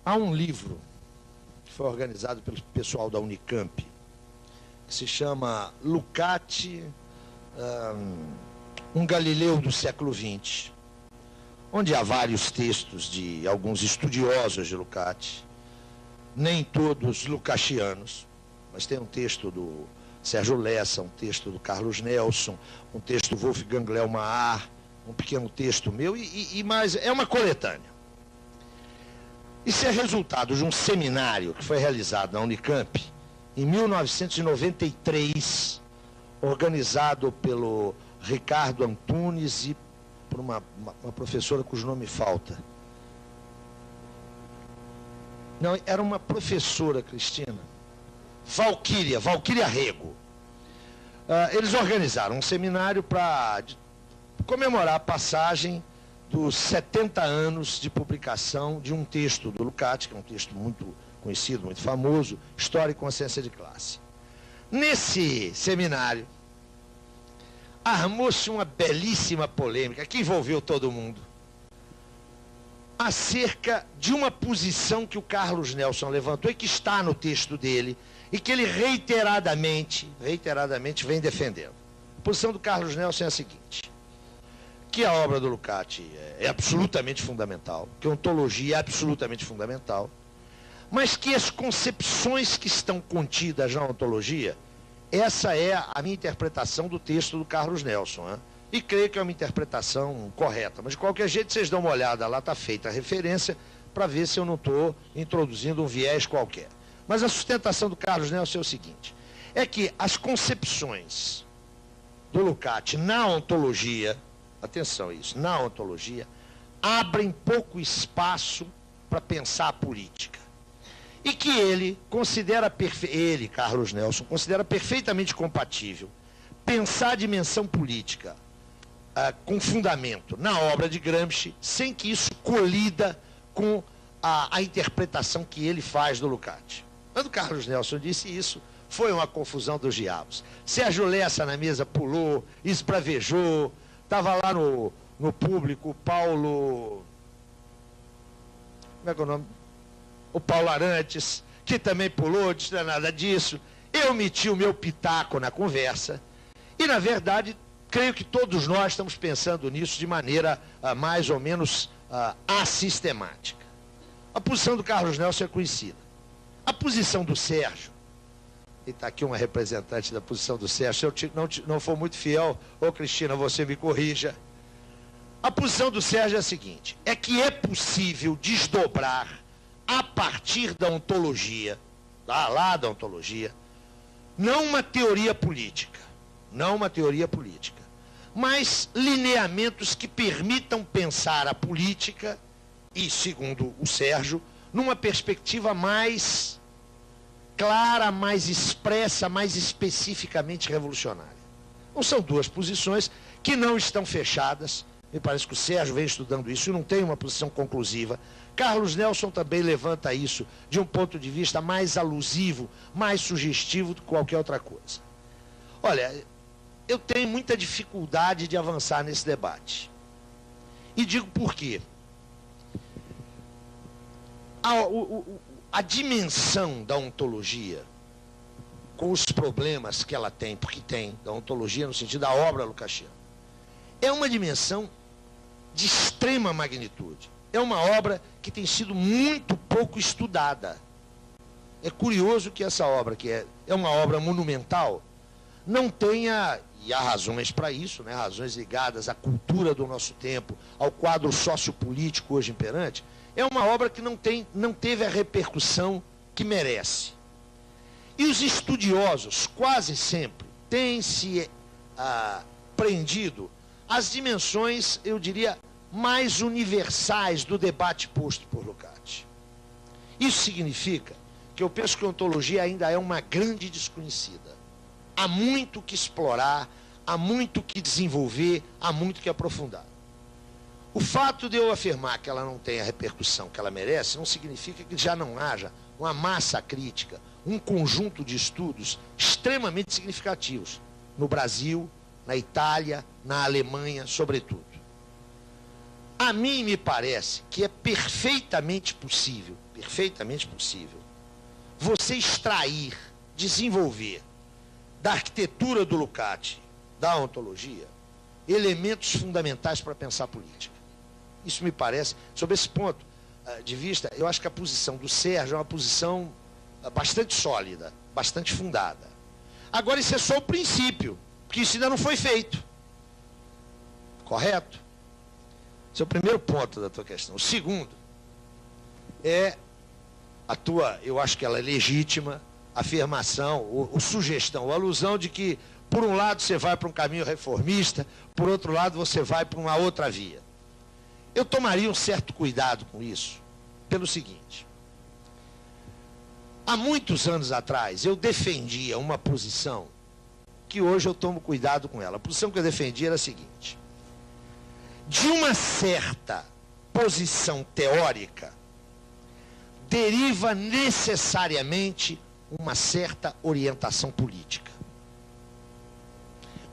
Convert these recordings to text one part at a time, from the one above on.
Há um livro que foi organizado pelo pessoal da Unicamp, que se chama Lukács, um Galileu do século XX, onde há vários textos de alguns estudiosos de Lukács, nem todos lucasianos, mas tem um texto do Sérgio Lessa, um texto do Carlos Nelson, um texto do Wolfgang Leomar, um pequeno texto meu, e mais, é uma coletânea. Isso é resultado de um seminário que foi realizado na Unicamp em 1993, organizado pelo Ricardo Antunes e por uma professora cujo nome falta. Não, era uma professora, Cristina. Valquíria Rego. Eles organizaram um seminário para comemorar a passagem dos 70 anos de publicação de um texto do Lukács, que é um texto muito conhecido, muito famoso, História e Consciência de Classe. Nesse seminário, armou-se uma belíssima polêmica que envolveu todo mundo, acerca de uma posição que o Carlos Nelson levantou e que está no texto dele, e que ele reiteradamente vem defendendo. A posição do Carlos Nelson é a seguinte: que a obra do Lukács é absolutamente fundamental, que a ontologia é absolutamente fundamental, mas que as concepções que estão contidas na ontologia, essa é a minha interpretação do texto do Carlos Nelson, hein? E creio que é uma interpretação correta, mas de qualquer jeito vocês dão uma olhada, lá está feita a referência, para ver se eu não estou introduzindo um viés qualquer. Mas a sustentação do Carlos Nelson é o seguinte: é que as concepções do Lukács na ontologia, atenção a isso, na ontologia, abrem pouco espaço para pensar a política. E que ele considera, Carlos Nelson, considera perfeitamente compatível pensar a dimensão política com fundamento na obra de Gramsci, sem que isso colida com a interpretação que ele faz do Lukács. Quando Carlos Nelson disse isso, foi uma confusão dos diabos. Sérgio Lessa na mesa pulou, esbravejou, estava lá no público o Paulo... Como é que é o nome? O Paulo Arantes, que também pulou, disse não é nada disso. Eu meti o meu pitaco na conversa e, na verdade, creio que todos nós estamos pensando nisso de maneira mais ou menos assistemática. A posição do Carlos Nelson é conhecida. A posição do Sérgio, e está aqui uma representante da posição do Sérgio, se eu não for muito fiel, ô Cristina, você me corrija. A posição do Sérgio é a seguinte: é que é possível desdobrar a partir da ontologia, lá da ontologia, não uma teoria política, mas lineamentos que permitam pensar a política, e, segundo o Sérgio, numa perspectiva mais clara, mais expressa, mais especificamente revolucionária. Não são duas posições que não estão fechadas. Me parece que o Sérgio vem estudando isso e não tem uma posição conclusiva. Carlos Nelson também levanta isso de um ponto de vista mais alusivo, mais sugestivo do que qualquer outra coisa. Olha, eu tenho muita dificuldade de avançar nesse debate. E digo por quê. A dimensão da ontologia, com os problemas que ela tem, porque tem, da ontologia no sentido da obra lucasiana, é uma dimensão de extrema magnitude. É uma obra que tem sido muito pouco estudada. É curioso que essa obra, que é uma obra monumental, não tenha, e há razões para isso, né, razões ligadas à cultura do nosso tempo, ao quadro sociopolítico hoje imperante, é uma obra que não teve a repercussão que merece. E os estudiosos, quase sempre, têm se prendido às dimensões, eu diria, mais universais do debate posto por Lukács. Isso significa que eu penso que a ontologia ainda é uma grande desconhecida. Há muito que explorar, há muito que desenvolver, há muito que aprofundar. O fato de eu afirmar que ela não tem a repercussão que ela merece não significa que já não haja uma massa crítica, um conjunto de estudos extremamente significativos no Brasil, na Itália, na Alemanha, sobretudo. A mim me parece que é perfeitamente possível perfeitamente possível, você extrair, desenvolver da arquitetura do Lukács, da ontologia, elementos fundamentais para pensar política. Isso me parece, sob esse ponto de vista, eu acho que a posição do Sérgio é uma posição bastante sólida, bastante fundada. Agora, isso é só o princípio, porque isso ainda não foi feito. Correto? Esse é o primeiro ponto da tua questão. O segundo é a tua, eu acho que ela é legítima, afirmação, ou sugestão, ou alusão de que, por um lado, você vai para um caminho reformista, por outro lado, você vai para uma outra via. Eu tomaria um certo cuidado com isso, pelo seguinte. Há muitos anos atrás, eu defendia uma posição que hoje eu tomo cuidado com ela. A posição que eu defendia era a seguinte. De uma certa posição teórica, deriva necessariamente uma certa orientação política.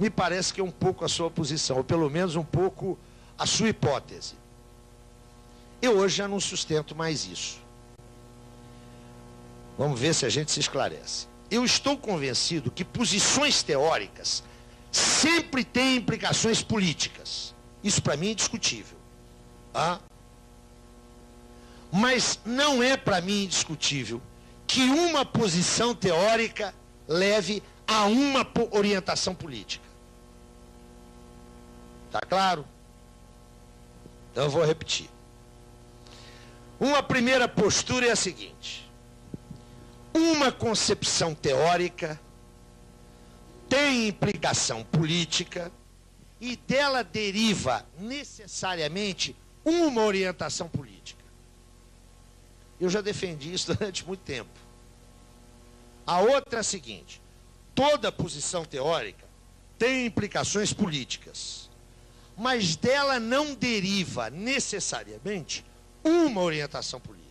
Me parece que é um pouco a sua posição, ou pelo menos um pouco a sua hipótese. Eu hoje já não sustento mais isso. Vamos ver se a gente se esclarece. Eu estou convencido que posições teóricas sempre têm implicações políticas. Isso para mim é indiscutível. Ah? Mas não é para mim indiscutível que uma posição teórica leve a uma orientação política. Tá claro? Então eu vou repetir. Uma primeira postura é a seguinte. Uma concepção teórica tem implicação política e dela deriva necessariamente uma orientação política. Eu já defendi isso durante muito tempo. A outra é a seguinte. Toda posição teórica tem implicações políticas, mas dela não deriva necessariamente uma orientação política.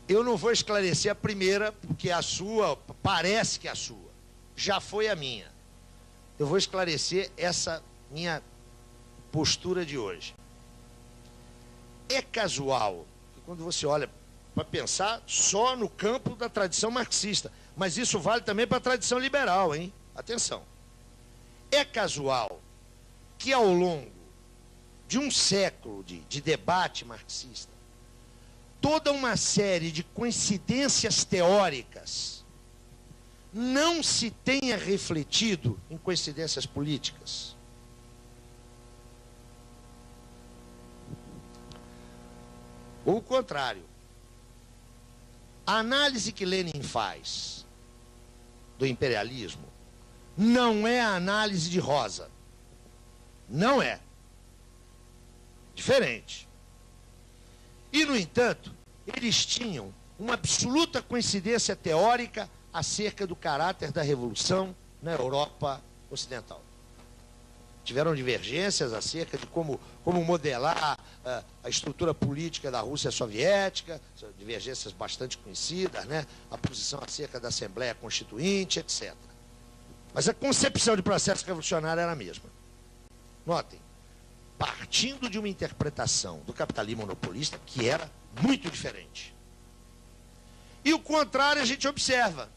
Eu não vou esclarecer a primeira, porque a sua, parece que a sua, já foi a minha. Eu vou esclarecer essa minha postura de hoje. É casual, quando você olha para pensar só no campo da tradição marxista, mas isso vale também para a tradição liberal, hein? Atenção. É casual que ao longo de um século de debate marxista, toda uma série de coincidências teóricas não se tenha refletido em coincidências políticas. Ou o contrário. A análise que Lenin faz do imperialismo não é a análise de Rosa. Não é. Diferente. E, no entanto, eles tinham uma absoluta coincidência teórica acerca do caráter da revolução na Europa Ocidental. Tiveram divergências acerca de como modelar a estrutura política da Rússia Soviética, divergências bastante conhecidas, né? A posição acerca da Assembleia Constituinte, etc. Mas a concepção de processo revolucionário era a mesma. Notem, partindo de uma interpretação do capitalismo monopolista que era muito diferente. E o contrário a gente observa.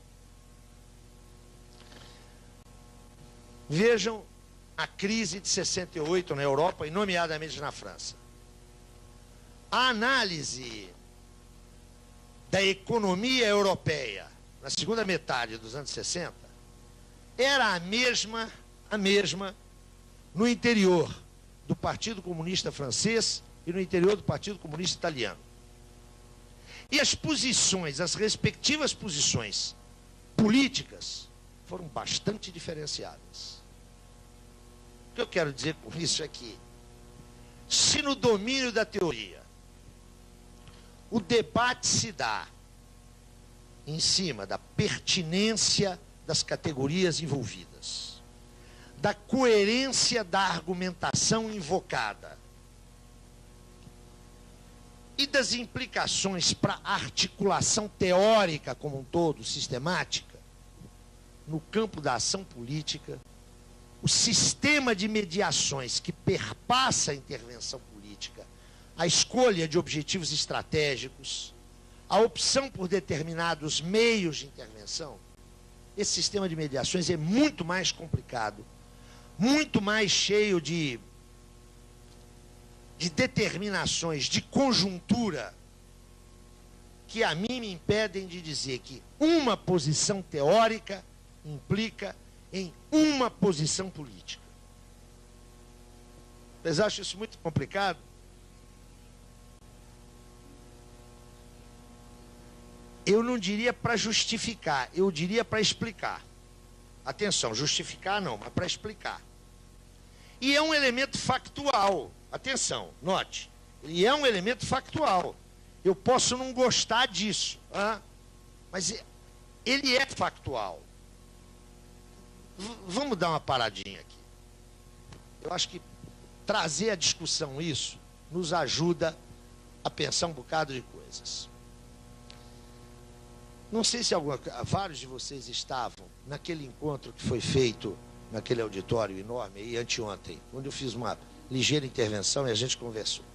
Vejam a crise de 68 na Europa, e nomeadamente na França. A análise da economia europeia na segunda metade dos anos 60 era a mesma no interior do Partido Comunista Francês e no interior do Partido Comunista Italiano. E as posições, as respectivas posições políticas foram bastante diferenciadas. O que eu quero dizer com isso é que, se no domínio da teoria o debate se dá em cima da pertinência das categorias envolvidas, da coerência da argumentação invocada e das implicações para a articulação teórica como um todo, sistemática, no campo da ação política, o sistema de mediações que perpassa a intervenção política a escolha de objetivos estratégicos, a opção por determinados meios de intervenção, esse sistema de mediações é muito mais complicado, muito mais cheio de determinações, de conjuntura, que a mim me impedem de dizer que uma posição teórica implica em uma posição política. Vocês acham isso muito complicado? Eu não diria para justificar, eu diria para explicar. Atenção, justificar não, mas para explicar. E é um elemento factual. Atenção, note. E é um elemento factual. Eu posso não gostar disso, mas ele é factual. Vamos dar uma paradinha aqui. Eu acho que trazer à discussão isso nos ajuda a pensar um bocado de coisas. Não sei se vários de vocês estavam naquele encontro que foi feito naquele auditório enorme aí anteontem, onde eu fiz uma ligeira intervenção e a gente conversou.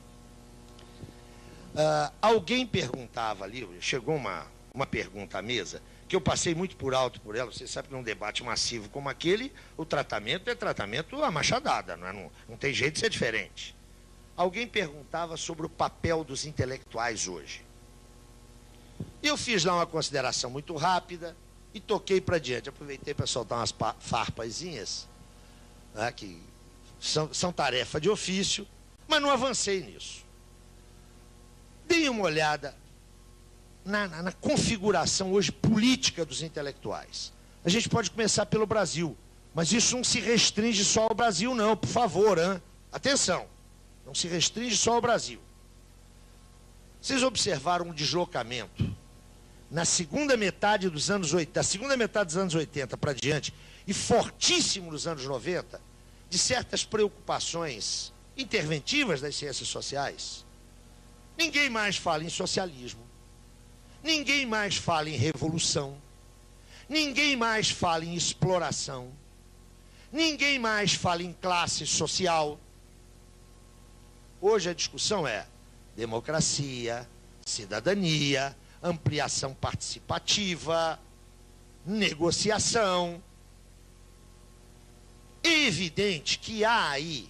Alguém perguntava ali, chegou uma pergunta à mesa, que eu passei muito por alto por ela. Você sabe que num debate massivo como aquele, o tratamento é tratamento à machadada, não tem jeito de ser diferente. Alguém perguntava sobre o papel dos intelectuais hoje. Eu fiz lá uma consideração muito rápida e toquei para diante. Aproveitei para soltar umas farpazinhas, né, que são tarefa de ofício, mas não avancei nisso. Dei uma olhada na configuração hoje política dos intelectuais. A gente pode começar pelo Brasil, mas isso não se restringe só ao Brasil, não, por favor, hein? Atenção, não se restringe só ao Brasil. Vocês observaram um deslocamento na segunda metade dos anos 80, da segunda metade dos anos 80 para diante, e fortíssimo nos anos 90, de certas preocupações interventivas das ciências sociais. Ninguém mais fala em socialismo, ninguém mais fala em revolução, ninguém mais fala em exploração, ninguém mais fala em classe social. Hoje a discussão é democracia, cidadania, ampliação participativa, negociação. É evidente que há aí,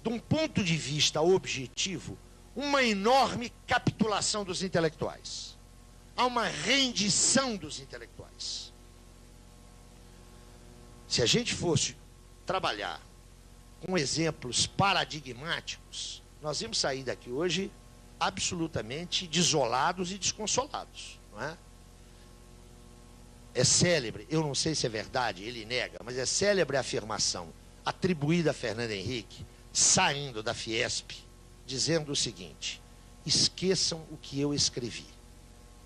de um ponto de vista objetivo, uma enorme capitulação dos intelectuais. Há uma rendição dos intelectuais. Se a gente fosse trabalhar com exemplos paradigmáticos, nós íamos sair daqui hoje absolutamente desolados e desconsolados, não é? É célebre, eu não sei se é verdade, ele nega, mas é célebre a afirmação atribuída a Fernando Henrique, saindo da Fiesp, dizendo o seguinte: esqueçam o que eu escrevi.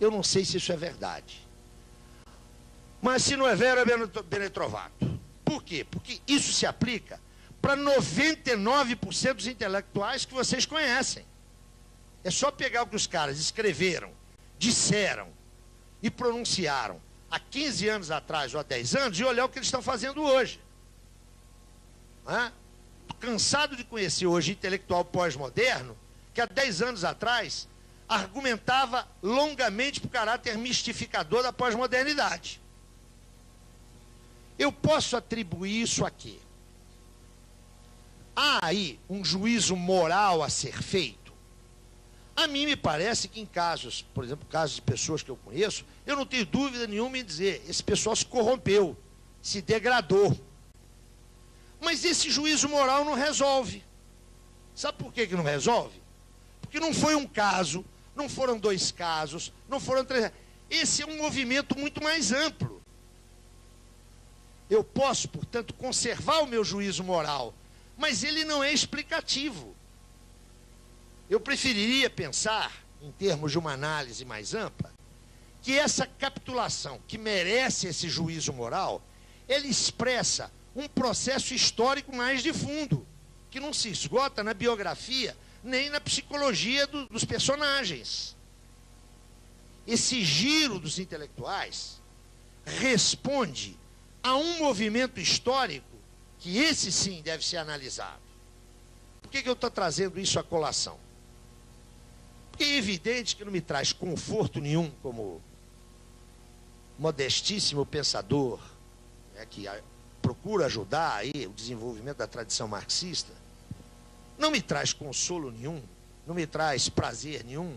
Eu não sei se isso é verdade, mas se não é vero, é bene trovato. Por quê? Porque isso se aplica para 99% dos intelectuais que vocês conhecem. É só pegar o que os caras escreveram, disseram e pronunciaram há 15 anos atrás ou há 10 anos e olhar o que eles estão fazendo hoje. Estou cansado de conhecer hoje intelectual pós-moderno que há 10 anos atrás argumentava longamente para o caráter mistificador da pós-modernidade. Eu posso atribuir isso a quê? Há aí um juízo moral a ser feito? A mim me parece que em casos, por exemplo, casos de pessoas que eu conheço, eu não tenho dúvida nenhuma em dizer, esse pessoal se corrompeu, se degradou. Mas esse juízo moral não resolve. Sabe por que não resolve? Porque não foi um caso, não foram 2 casos, não foram 3. Esse é um movimento muito mais amplo. Eu posso, portanto, conservar o meu juízo moral, mas ele não é explicativo. Eu preferiria pensar, em termos de uma análise mais ampla, que essa capitulação, que merece esse juízo moral, ele expressa um processo histórico mais de fundo, que não se esgota na biografia, nem na psicologia dos personagens. Esse giro dos intelectuais responde a um movimento histórico que esse sim deve ser analisado. Por que eu estou trazendo isso à colação? Porque é evidente que não me traz conforto nenhum como modestíssimo pensador, né, que procura ajudar aí o desenvolvimento da tradição marxista, não me traz consolo nenhum, não me traz prazer nenhum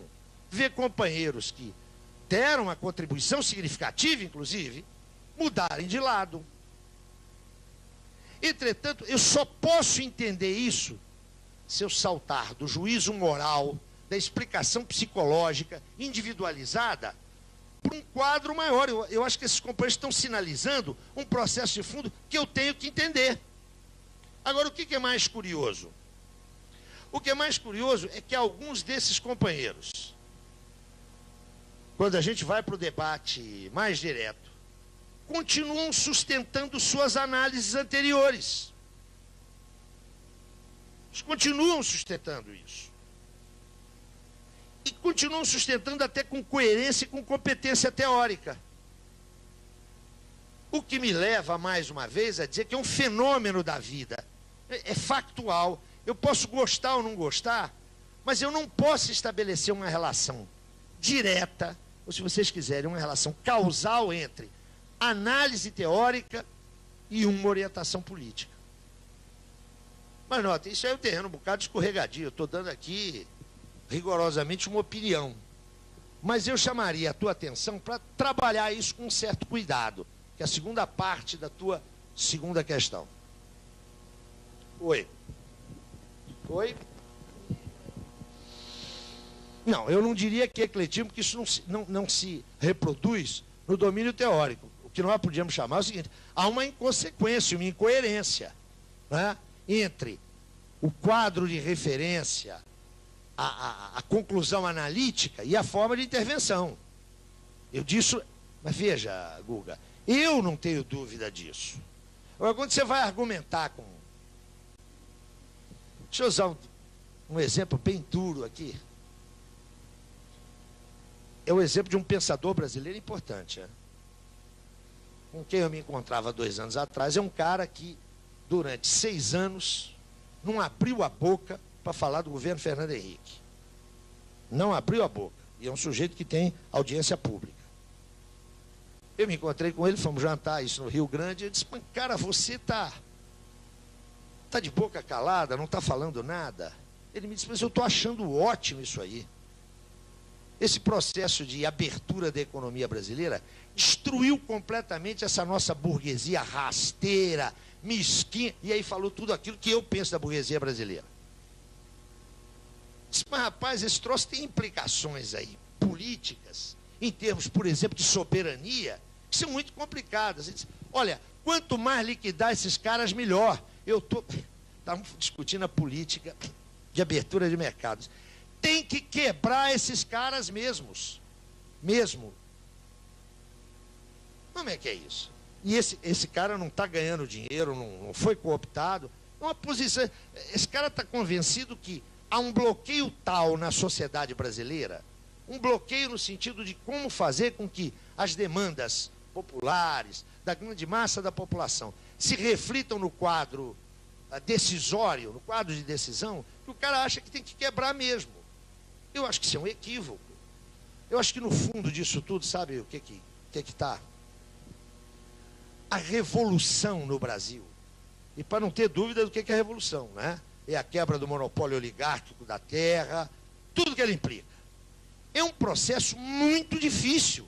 ver companheiros que deram uma contribuição significativa, inclusive, mudarem de lado. Entretanto, eu só posso entender isso se eu saltar do juízo moral, da explicação psicológica individualizada, para um quadro maior. Eu acho que esses companheiros estão sinalizando um processo de fundo que eu tenho que entender. Agora, o que é mais curioso? O que é mais curioso é que alguns desses companheiros, quando a gente vai para o debate mais direto, continuam sustentando suas análises anteriores. Eles continuam sustentando isso. E continuam sustentando até com coerência e com competência teórica. O que me leva, mais uma vez, a dizer que é um fenômeno da vida. É factual. Eu posso gostar ou não gostar, mas eu não posso estabelecer uma relação direta, ou se vocês quiserem, uma relação causal entre análise teórica e uma orientação política. Mas nota, isso aí é um terreno um bocado escorregadio. Eu estou dando aqui rigorosamente uma opinião. Mas eu chamaria a tua atenção para trabalhar isso com um certo cuidado, que é a segunda parte da tua segunda questão. Oi. Oi? Não, eu não diria que é ecletismo, porque isso não se reproduz no domínio teórico. O que nós podíamos chamar é o seguinte: há uma inconsequência, uma incoerência, né, entre o quadro de referência, a conclusão analítica e a forma de intervenção. Eu disse, mas veja, Guga, eu não tenho dúvida disso. Agora, quando você vai argumentar com... Deixa eu usar um exemplo bem duro aqui. É o exemplo de um pensador brasileiro importante, né? Com quem eu me encontrava 2 anos atrás. É um cara que, durante 6 anos, não abriu a boca para falar do governo Fernando Henrique. Não abriu a boca. E é um sujeito que tem audiência pública. Eu me encontrei com ele, fomos jantar isso no Rio Grande. Ele disse, cara, você está de boca calada, não está falando nada. Ele me disse, mas eu estou achando ótimo isso aí. Esse processo de abertura da economia brasileira destruiu completamente essa nossa burguesia rasteira, mesquinha, e aí falou tudo aquilo que eu penso da burguesia brasileira. Disse, mas rapaz, esse troço tem implicações aí, políticas, em termos, por exemplo, de soberania, que são muito complicadas. Ele disse, olha, quanto mais liquidar esses caras, melhor. Estamos discutindo a política de abertura de mercados. Tem que quebrar esses caras mesmos. Mesmo. Como é que é isso? E esse cara não está ganhando dinheiro, não foi cooptado. É uma posição. Esse cara está convencido que há um bloqueio tal na sociedade brasileira, um bloqueio no sentido de como fazer com que as demandas populares, da grande massa da população, se reflitam no quadro decisório, no quadro de decisão, que o cara acha que tem que quebrar mesmo. Eu acho que isso é um equívoco. Eu acho que no fundo disso tudo, sabe o que está? A revolução no Brasil. E para não ter dúvida do que é a revolução, né? É a quebra do monopólio oligárquico da terra, tudo que ela implica. É um processo muito difícil.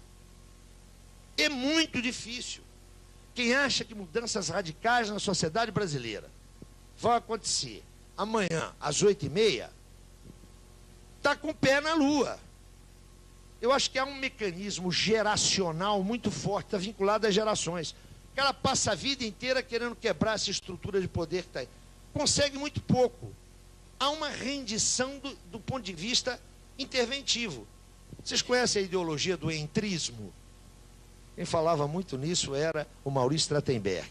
É muito difícil. Quem acha que mudanças radicais na sociedade brasileira vão acontecer amanhã, às 8h30, está com o pé na lua. Eu acho que há um mecanismo geracional muito forte, está vinculado às gerações. O cara passa a vida inteira querendo quebrar essa estrutura de poder que está aí. Consegue muito pouco. Há uma rendição do ponto de vista interventivo. Vocês conhecem a ideologia do entrismo? Quem falava muito nisso era o Maurício Trachtenberg.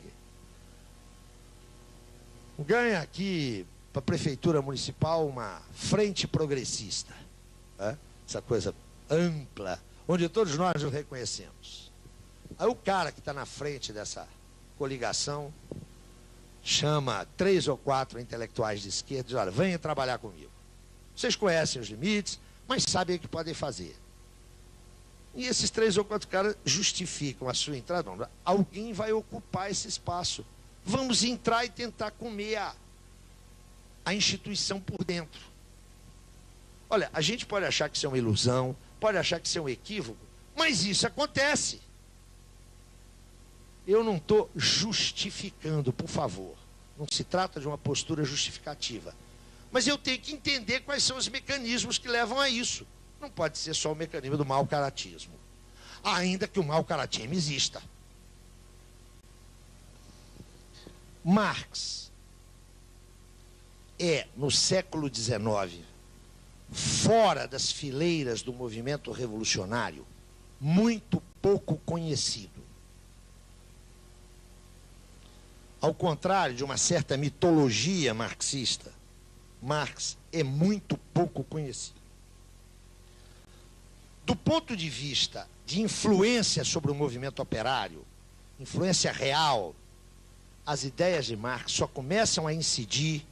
Ganha aqui para a prefeitura municipal uma frente progressista, né? Essa coisa ampla, onde todos nós nos reconhecemos. Aí o cara que está na frente dessa coligação chama 3 ou 4 intelectuais de esquerda e diz, olha, venham trabalhar comigo. Vocês conhecem os limites, mas sabem o que podem fazer. E esses 3 ou 4 caras justificam a sua entrada. Não, alguém vai ocupar esse espaço. Vamos entrar e tentar comer a instituição por dentro. Olha, a gente pode achar que isso é uma ilusão, pode achar que isso é um equívoco, mas isso acontece. Eu não estou justificando, por favor. Não se trata de uma postura justificativa. Mas eu tenho que entender quais são os mecanismos que levam a isso. Não pode ser só o mecanismo do mau caratismo. Ainda que o mau caratismo exista. Marx é, no século XIX, fora das fileiras do movimento revolucionário, muito pouco conhecido. Ao contrário de uma certa mitologia marxista, Marx é muito pouco conhecido. Do ponto de vista de influência sobre o movimento operário, influência real, as ideias de Marx só começam a incidir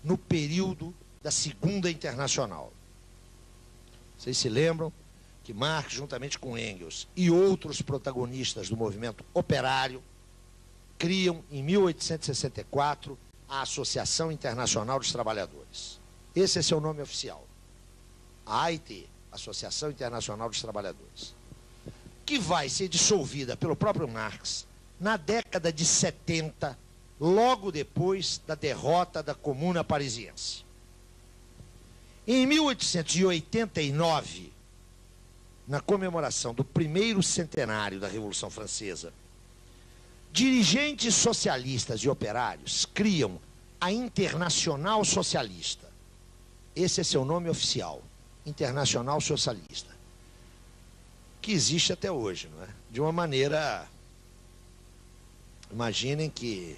no período da Segunda Internacional. Vocês se lembram que Marx, juntamente com Engels e outros protagonistas do movimento operário, criam, em 1864, a Associação Internacional dos Trabalhadores. Esse é seu nome oficial. A AIT, Associação Internacional dos Trabalhadores, que vai ser dissolvida pelo próprio Marx na década de 70, logo depois da derrota da Comuna Parisiense. Em 1889, na comemoração do primeiro centenário da Revolução Francesa, dirigentes socialistas e operários criam a Internacional Socialista. Esse é seu nome oficial, Internacional Socialista, que existe até hoje, não é? De uma maneira, imaginem que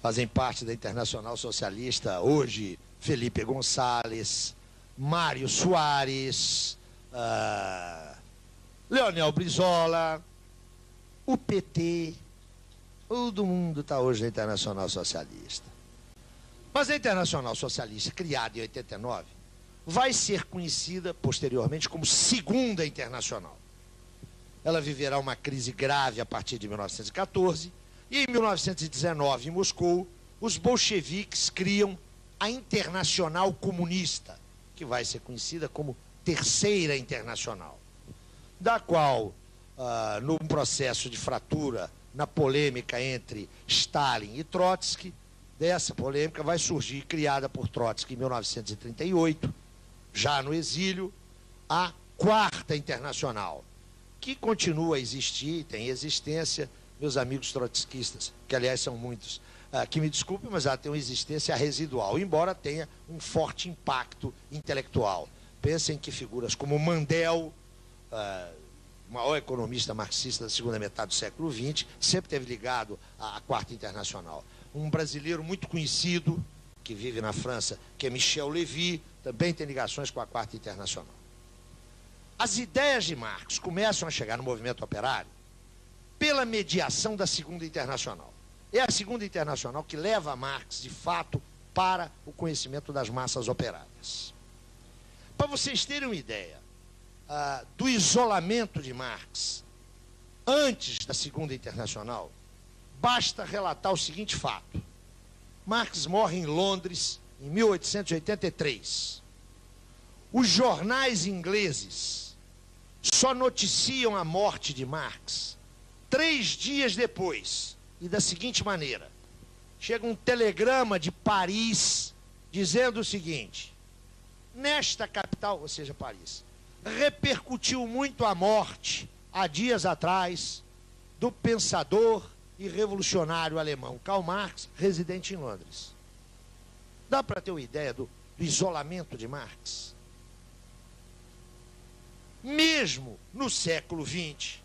fazem parte da Internacional Socialista hoje Felipe Gonçalves, Mário Soares, Leonel Brizola, o PT, todo mundo está hoje na Internacional Socialista. Mas a Internacional Socialista, criada em 89, vai ser conhecida posteriormente como Segunda Internacional. Ela viverá uma crise grave a partir de 1914, e em 1919, em Moscou, os bolcheviques criam a Internacional Comunista, que vai ser conhecida como Terceira Internacional, da qual, num processo de fratura, na polêmica entre Stalin e Trotsky, dessa polêmica vai surgir, criada por Trotsky em 1938, já no exílio, a Quarta Internacional, que continua a existir, tem existência, meus amigos trotskistas, que aliás são muitos, que me desculpem, mas ela tem uma existência residual, embora tenha um forte impacto intelectual. Pensem que figuras como Mandel, o maior economista marxista da segunda metade do século XX, sempre esteve ligado à Quarta Internacional. Um brasileiro muito conhecido, que vive na França, que é Michel Lévy, também tem ligações com a Quarta Internacional. As ideias de Marx começam a chegar no movimento operário pela mediação da Segunda Internacional. É a Segunda Internacional que leva Marx, de fato, para o conhecimento das massas operárias. Para vocês terem uma ideia do isolamento de Marx antes da Segunda Internacional, basta relatar o seguinte fato. Marx morre em Londres em 1883. Os jornais ingleses só noticiam a morte de Marx 3 dias depois, e da seguinte maneira: chega um telegrama de Paris dizendo o seguinte: nesta capital, ou seja, Paris, repercutiu muito a morte, há dias atrás, do pensador e revolucionário alemão Karl Marx, residente em Londres. Dá para ter uma ideia do isolamento de Marx? Mesmo no século XX,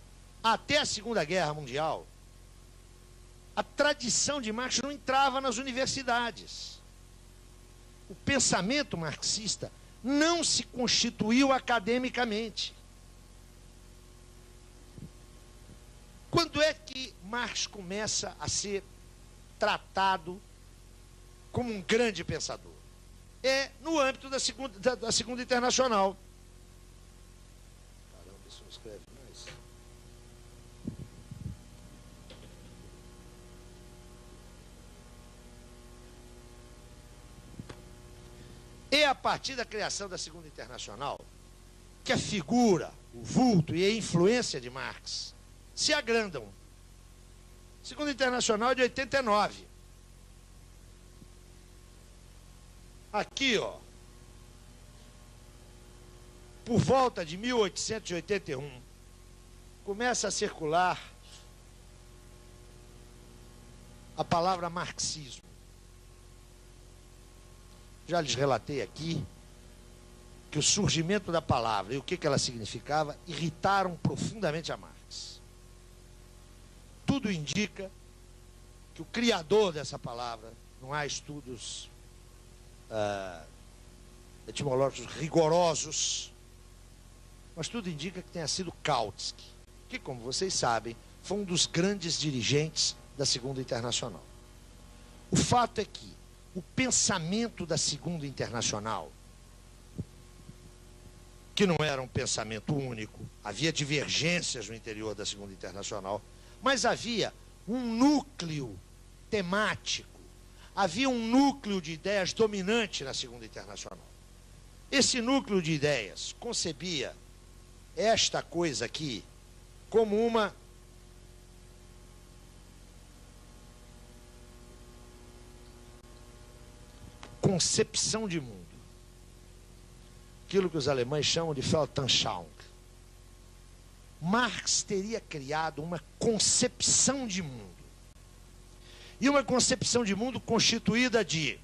até a Segunda Guerra Mundial, a tradição de Marx não entrava nas universidades. O pensamento marxista não se constituiu academicamente. Quando é que Marx começa a ser tratado como um grande pensador? é no âmbito da Segunda Internacional. Caramba, isso não escreve mais. É a partir da criação da Segunda Internacional que a figura, o vulto e a influência de Marx se agrandam. Segunda Internacional é de 89. Aqui, ó, por volta de 1881, começa a circular a palavra marxismo. Já lhes relatei aqui que o surgimento da palavra e o que ela significava irritaram profundamente a Marx. Tudo indica que o criador dessa palavra, não há estudos etimológicos rigorosos, mas tudo indica que tenha sido Kautsky, que, como vocês sabem, foi um dos grandes dirigentes da Segunda Internacional. O fato é que o pensamento da Segunda Internacional, que não era um pensamento único, havia divergências no interior da Segunda Internacional, mas havia um núcleo temático, havia um núcleo de ideias dominante na Segunda Internacional. Esse núcleo de ideias concebia esta coisa aqui como uma concepção de mundo. Aquilo que os alemães chamam de Weltanschauung. Marx teria criado uma concepção de mundo. E uma concepção de mundo constituída de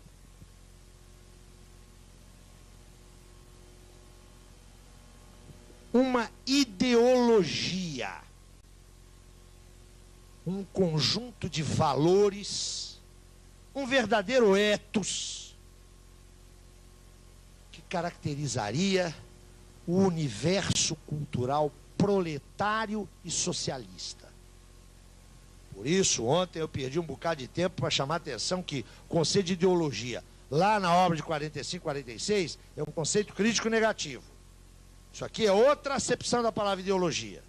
uma ideologia, um conjunto de valores, um verdadeiro ethos que caracterizaria o universo cultural proletário e socialista. Por isso, ontem eu perdi um bocado de tempo para chamar a atenção que o conceito de ideologia, lá na obra de 45, 46, é um conceito crítico negativo. Isso aqui é outra acepção da palavra ideologia.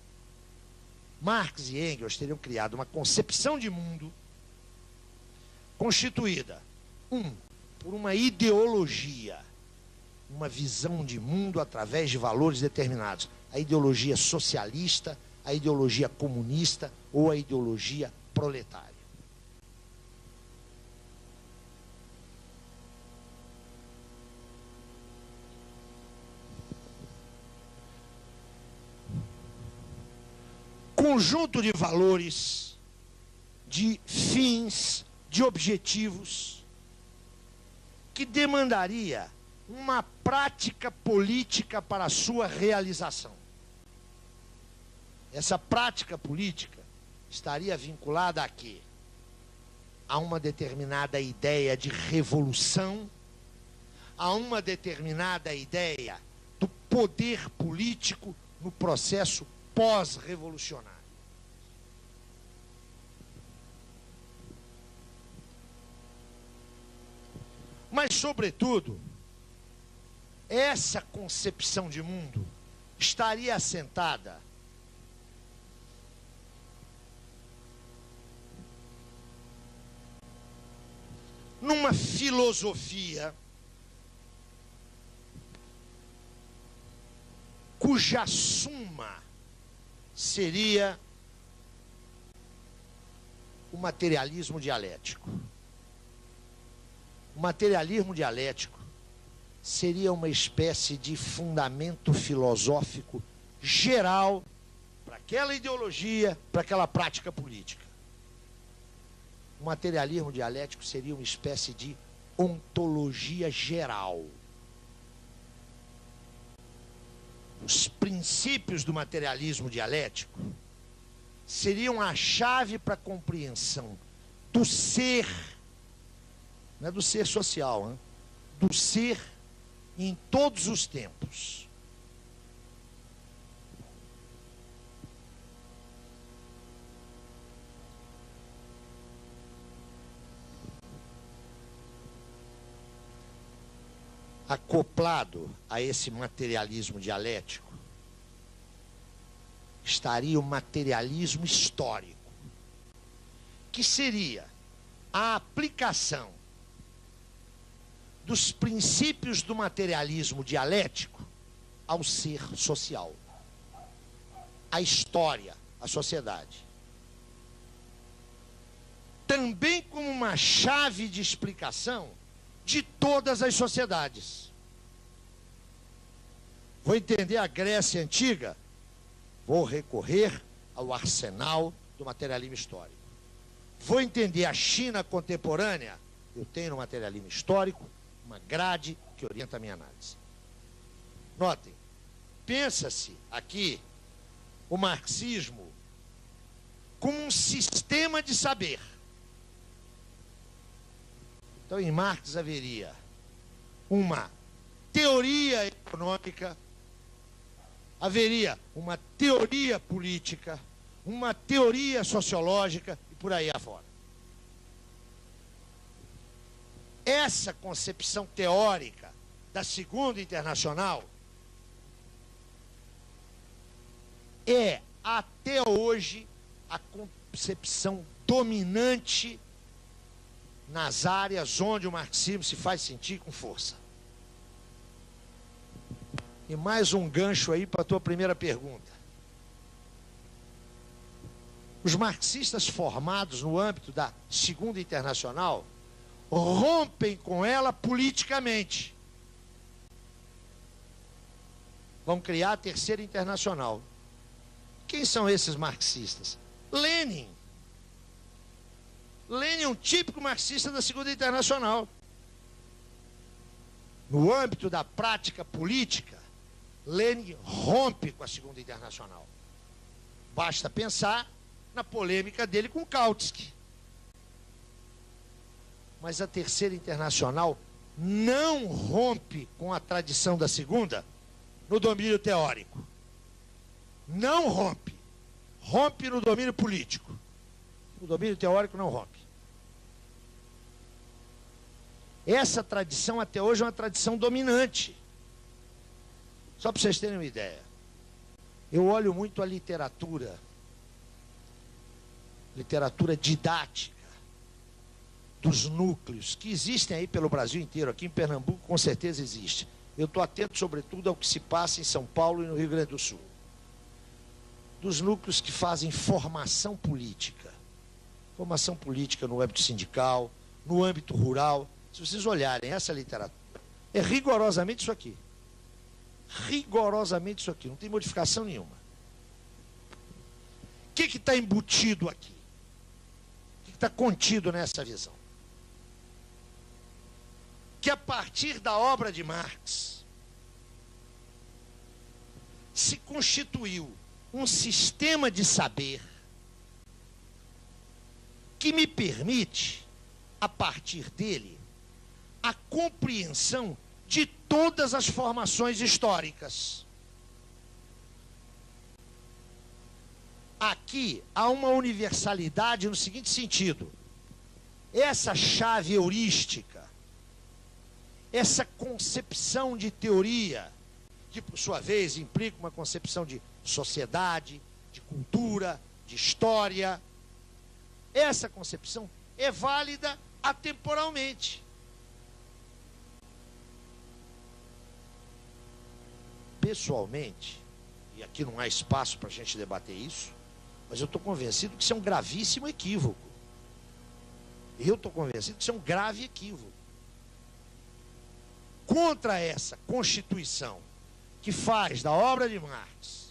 Marx e Engels teriam criado uma concepção de mundo constituída, por uma ideologia, uma visão de mundo através de valores determinados. A ideologia socialista, a ideologia comunista ou a ideologia proletária. Conjunto de valores, de fins, de objetivos, que demandaria uma prática política para a sua realização. Essa prática política estaria vinculada a quê? A uma determinada ideia de revolução, a uma determinada ideia do poder político no processo pós-revolucionário. Mas, sobretudo, essa concepção de mundo estaria assentada numa filosofia cuja suma seria o materialismo dialético. O materialismo dialético seria uma espécie de fundamento filosófico geral para aquela ideologia, para aquela prática política. O materialismo dialético seria uma espécie de ontologia geral. Os princípios do materialismo dialético seriam a chave para a compreensão do ser, não é do ser social, hein? Do ser em todos os tempos. acoplado a esse materialismo dialético, estaria o materialismo histórico, que seria a aplicação dos princípios do materialismo dialético ao ser social, à história, à sociedade. Também como uma chave de explicação de todas as sociedades. Vou entender a Grécia Antiga? Vou recorrer ao arsenal do materialismo histórico. Vou entender a China contemporânea? Eu tenho no materialismo histórico uma grade que orienta a minha análise. Notem, pensa-se aqui o marxismo como um sistema de saber. Então, em Marx haveria uma teoria econômica, haveria uma teoria política, uma teoria sociológica e por aí afora. Essa concepção teórica da Segunda Internacional é, até hoje, a concepção dominante nas áreas onde o marxismo se faz sentir com força. E mais um gancho aí para a tua primeira pergunta. Os marxistas formados no âmbito da Segunda Internacional rompem com ela politicamente. Vão criar a Terceira Internacional. Quem são esses marxistas? Lenin. Lenin é um típico marxista da Segunda Internacional. No âmbito da prática política, Lenin rompe com a Segunda Internacional. Basta pensar na polêmica dele com Kautsky. Mas a Terceira Internacional não rompe com a tradição da Segunda no domínio teórico. Não rompe. Rompe no domínio político. O domínio teórico não rompe. Essa tradição até hoje é uma tradição dominante. Só para vocês terem uma ideia. Eu olho muito a literatura didática dos núcleos que existem aí pelo Brasil inteiro. Aqui em Pernambuco com certeza existe. Eu estou atento sobretudo ao que se passa em São Paulo e no Rio Grande do Sul. Dos núcleos que fazem formação política. Formação política no âmbito sindical, no âmbito rural. Se vocês olharem essa literatura, é rigorosamente isso aqui. Rigorosamente isso aqui, não tem modificação nenhuma. O que está embutido aqui? O que está contido nessa visão? Que a partir da obra de Marx se constituiu um sistema de saber que me permite, a partir dele, a compreensão de todas as formações históricas. Aqui há uma universalidade no seguinte sentido: essa chave heurística, essa concepção de teoria, que por sua vez implica uma concepção de sociedade, de cultura, de história, essa concepção é válida atemporalmente. Pessoalmente, e aqui não há espaço para a gente debater isso, mas eu estou convencido que isso é um gravíssimo equívoco. Eu estou convencido que isso é um grave equívoco. Contra essa Constituição, que faz da obra de Marx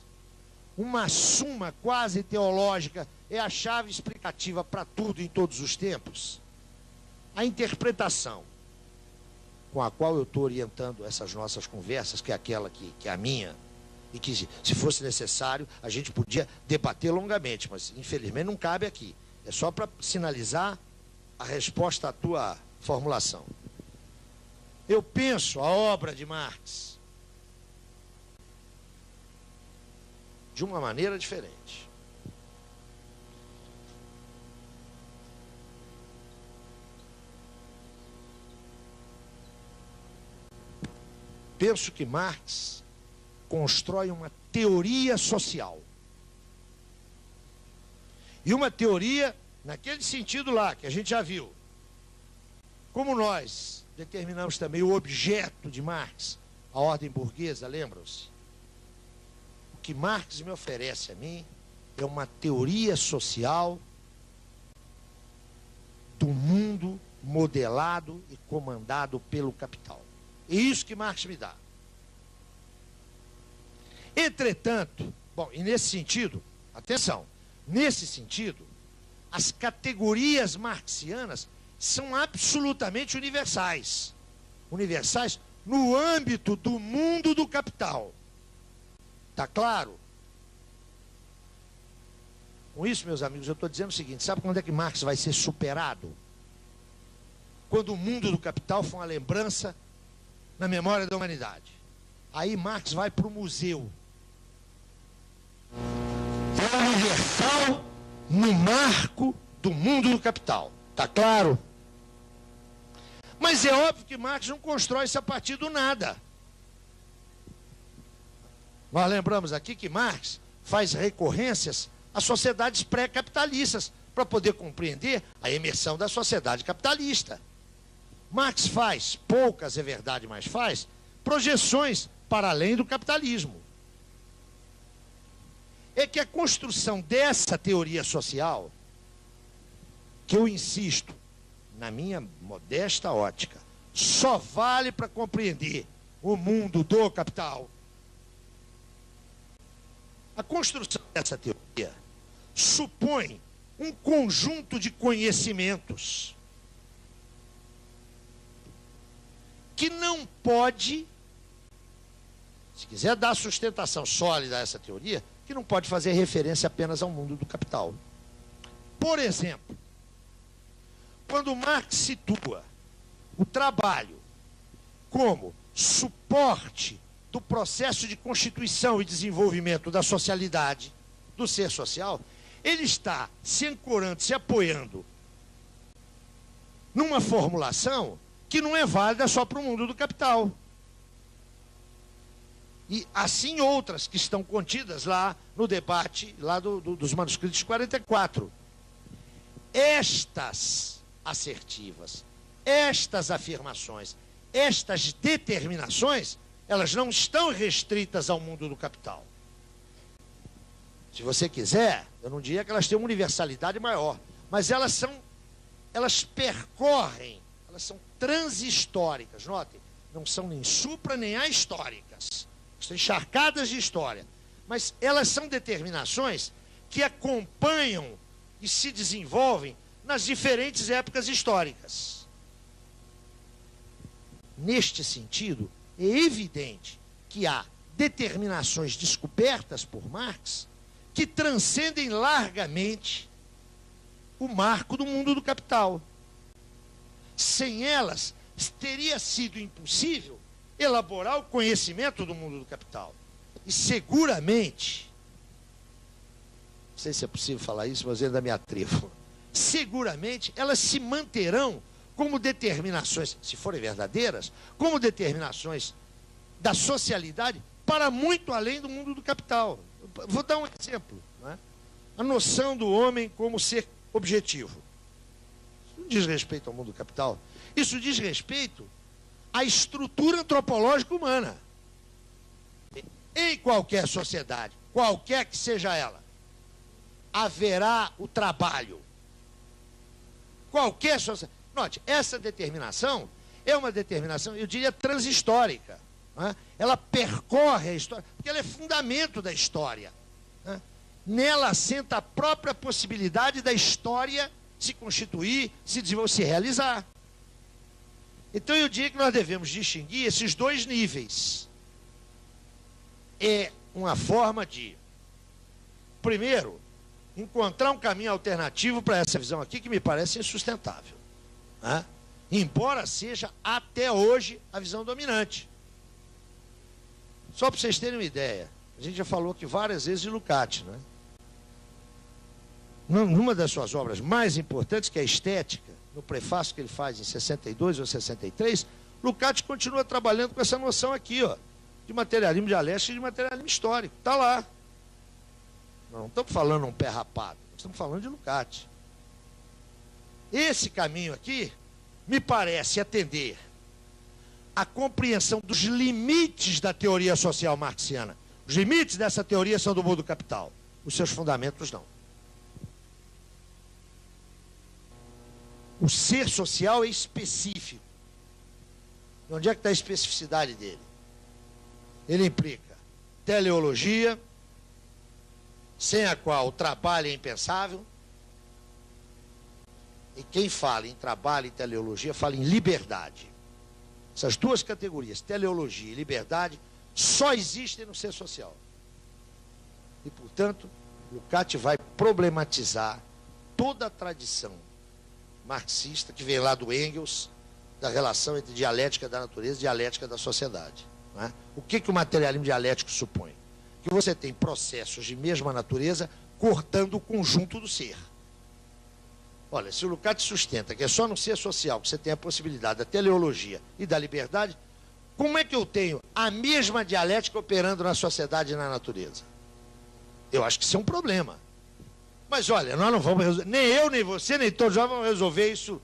uma suma quase teológica, é a chave explicativa para tudo em todos os tempos, a interpretação com a qual eu estou orientando essas nossas conversas, que é aquela que é a minha, e que, se fosse necessário, a gente podia debater longamente, mas infelizmente não cabe aqui. É só para sinalizar a resposta à tua formulação. Eu penso a obra de Marx de uma maneira diferente. penso que Marx constrói uma teoria social. E uma teoria naquele sentido lá, que a gente já viu. Como nós determinamos também o objeto de Marx, a ordem burguesa, lembram-se? O que Marx me oferece a mim é uma teoria social do mundo modelado e comandado pelo capital. É isso que Marx me dá. Entretanto, bom, e nesse sentido, atenção, nesse sentido, as categorias marxianas são absolutamente universais. Universais no âmbito do mundo do capital. Está claro? Com isso, meus amigos, eu estou dizendo o seguinte: sabe quando é que Marx vai ser superado? Quando o mundo do capital for uma lembrança na memória da humanidade. Aí Marx vai para o museu. É universal no marco do mundo do capital. Está claro? Mas é óbvio que Marx não constrói isso a partir do nada. Nós lembramos aqui que Marx faz recorrências às sociedades pré-capitalistas para poder compreender a emersão da sociedade capitalista. Marx faz, poucas é verdade, mas faz, projeções para além do capitalismo. É que a construção dessa teoria social, que eu insisto, na minha modesta ótica, só vale para compreender o mundo do capital. A construção dessa teoria supõe um conjunto de conhecimentos que não pode, se quiser dar sustentação sólida a essa teoria, que não pode fazer referência apenas ao mundo do capital. Por exemplo, quando Marx situa o trabalho como suporte do processo de constituição e desenvolvimento da socialidade, do ser social, ele está se ancorando, se apoiando numa formulação que não é válida só para o mundo do capital. E assim outras que estão contidas lá no debate lá dos manuscritos de 44. Estas assertivas, estas afirmações, estas determinações, elas não estão restritas ao mundo do capital. Se você quiser, eu não diria que elas têm uma universalidade maior, mas elas percorrem, elas são transhistóricas, notem, não são nem supra nem ahistóricas, estão encharcadas de história, mas elas são determinações que acompanham e se desenvolvem nas diferentes épocas históricas. Neste sentido, é evidente que há determinações descobertas por Marx que transcendem largamente o marco do mundo do capital. Sem elas, teria sido impossível elaborar o conhecimento do mundo do capital. E seguramente, não sei se é possível falar isso, mas eu ainda me atrevo, seguramente elas se manterão como determinações, se forem verdadeiras, como determinações da socialidade para muito além do mundo do capital. Vou dar um exemplo, né? A noção do homem como ser objetivo. Isso não diz respeito ao mundo do capital. Isso diz respeito à estrutura antropológica humana. Em qualquer sociedade, qualquer que seja ela, haverá o trabalho. Qualquer sociedade. Note, essa determinação é uma determinação, eu diria, transhistórica. Né? Ela percorre a história, porque ela é fundamento da história. Né? Nela assenta a própria possibilidade da história se constituir, se desenvolver, se realizar. Então eu diria que nós devemos distinguir esses dois níveis. É uma forma de, primeiro, encontrar um caminho alternativo para essa visão aqui que me parece insustentável. Né? Embora seja até hoje a visão dominante. Só para vocês terem uma ideia, a gente já falou aqui várias vezes de Lukács, né? Numa das suas obras mais importantes, que é a Estética, no prefácio que ele faz em 62 ou 63, Lukács continua trabalhando com essa noção aqui, ó, de materialismo dialético e de materialismo histórico. Está lá. Não estamos falando um pé rapado, estamos falando de Lukács. Esse caminho aqui me parece atender à compreensão dos limites da teoria social marxiana. Os limites dessa teoria são do mundo do capital. Os seus fundamentos não. O ser social é específico. E onde é que está a especificidade dele? Ele implica teleologia, sem a qual o trabalho é impensável. E quem fala em trabalho e teleologia fala em liberdade. Essas duas categorias, teleologia e liberdade, só existem no ser social. E, portanto, Lukács vai problematizar toda a tradição marxista que vem lá do Engels, da relação entre dialética da natureza e dialética da sociedade. Não é? O que o materialismo dialético supõe? Que você tem processos de mesma natureza cortando o conjunto do ser. Olha, se o Lukács sustenta que é só no ser social que você tem a possibilidade da teleologia e da liberdade, como é que eu tenho a mesma dialética operando na sociedade e na natureza? Eu acho que isso é um problema. Mas olha, nós não vamos resolver, nem eu, nem você, nem todos nós vamos resolver isso.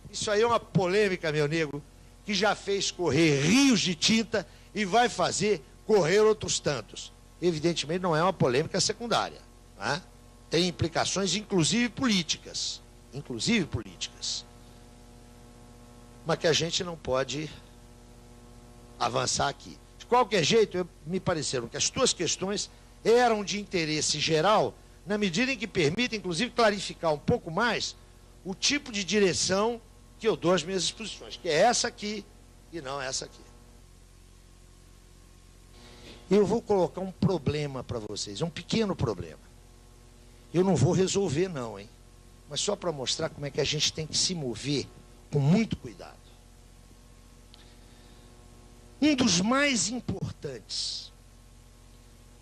Isso aí é uma polêmica, meu nego, que já fez correr rios de tinta e vai fazer correr outros tantos. Evidentemente não é uma polêmica secundária. Não é? Tem implicações, inclusive políticas. Inclusive políticas. Mas que a gente não pode avançar aqui. De qualquer jeito, me pareceram que as tuas questões eram de interesse geral, na medida em que permitem, inclusive, clarificar um pouco mais o tipo de direção que eu dou às minhas exposições, que é essa aqui e não essa aqui. Eu vou colocar um problema para vocês, um pequeno problema. Eu não vou resolver não, hein? Mas só para mostrar como é que a gente tem que se mover com muito cuidado. Um dos mais importantes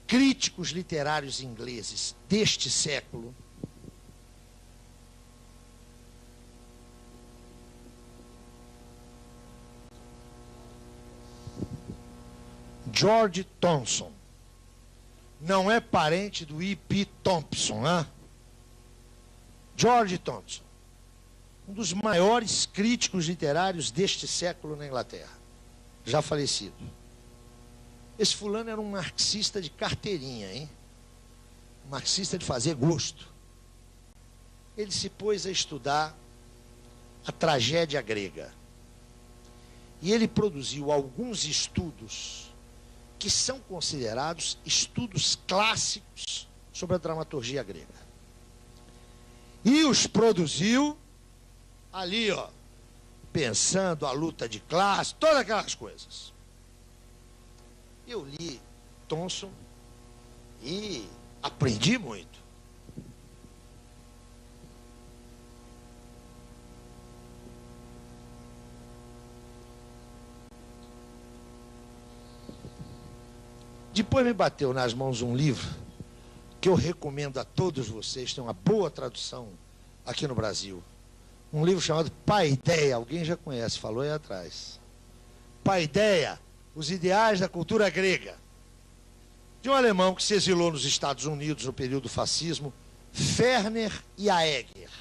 críticos literários ingleses deste século George Thompson, não é parente do E.P. Thompson, né? George Thompson, um dos maiores críticos literários deste século na Inglaterra, já falecido. Esse fulano era um marxista de carteirinha, hein? Um marxista de fazer gosto. Ele se pôs a estudar a tragédia grega. E ele produziu alguns estudos que são considerados estudos clássicos sobre a dramaturgia grega. E os produziu ali, ó, pensando a luta de classe, todas aquelas coisas. Eu li Thompson e aprendi muito. Depois me bateu nas mãos um livro que eu recomendo a todos vocês, tem uma boa tradução aqui no Brasil. Um livro chamado Paideia, alguém já conhece, falou aí atrás. Paideia, os ideais da cultura grega. De um alemão que se exilou nos Estados Unidos no período do fascismo, Werner Jaeger.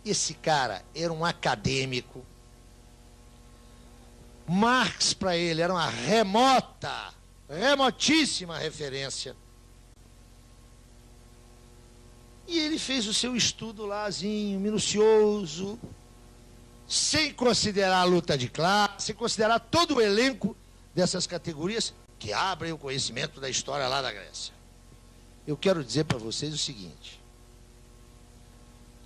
Esse cara era um acadêmico. Marx, para ele, era uma remotíssima referência. E ele fez o seu estudo lázinho, minucioso, sem considerar a luta de classe, sem considerar todo o elenco dessas categorias que abrem o conhecimento da história lá da Grécia. Eu quero dizer para vocês o seguinte: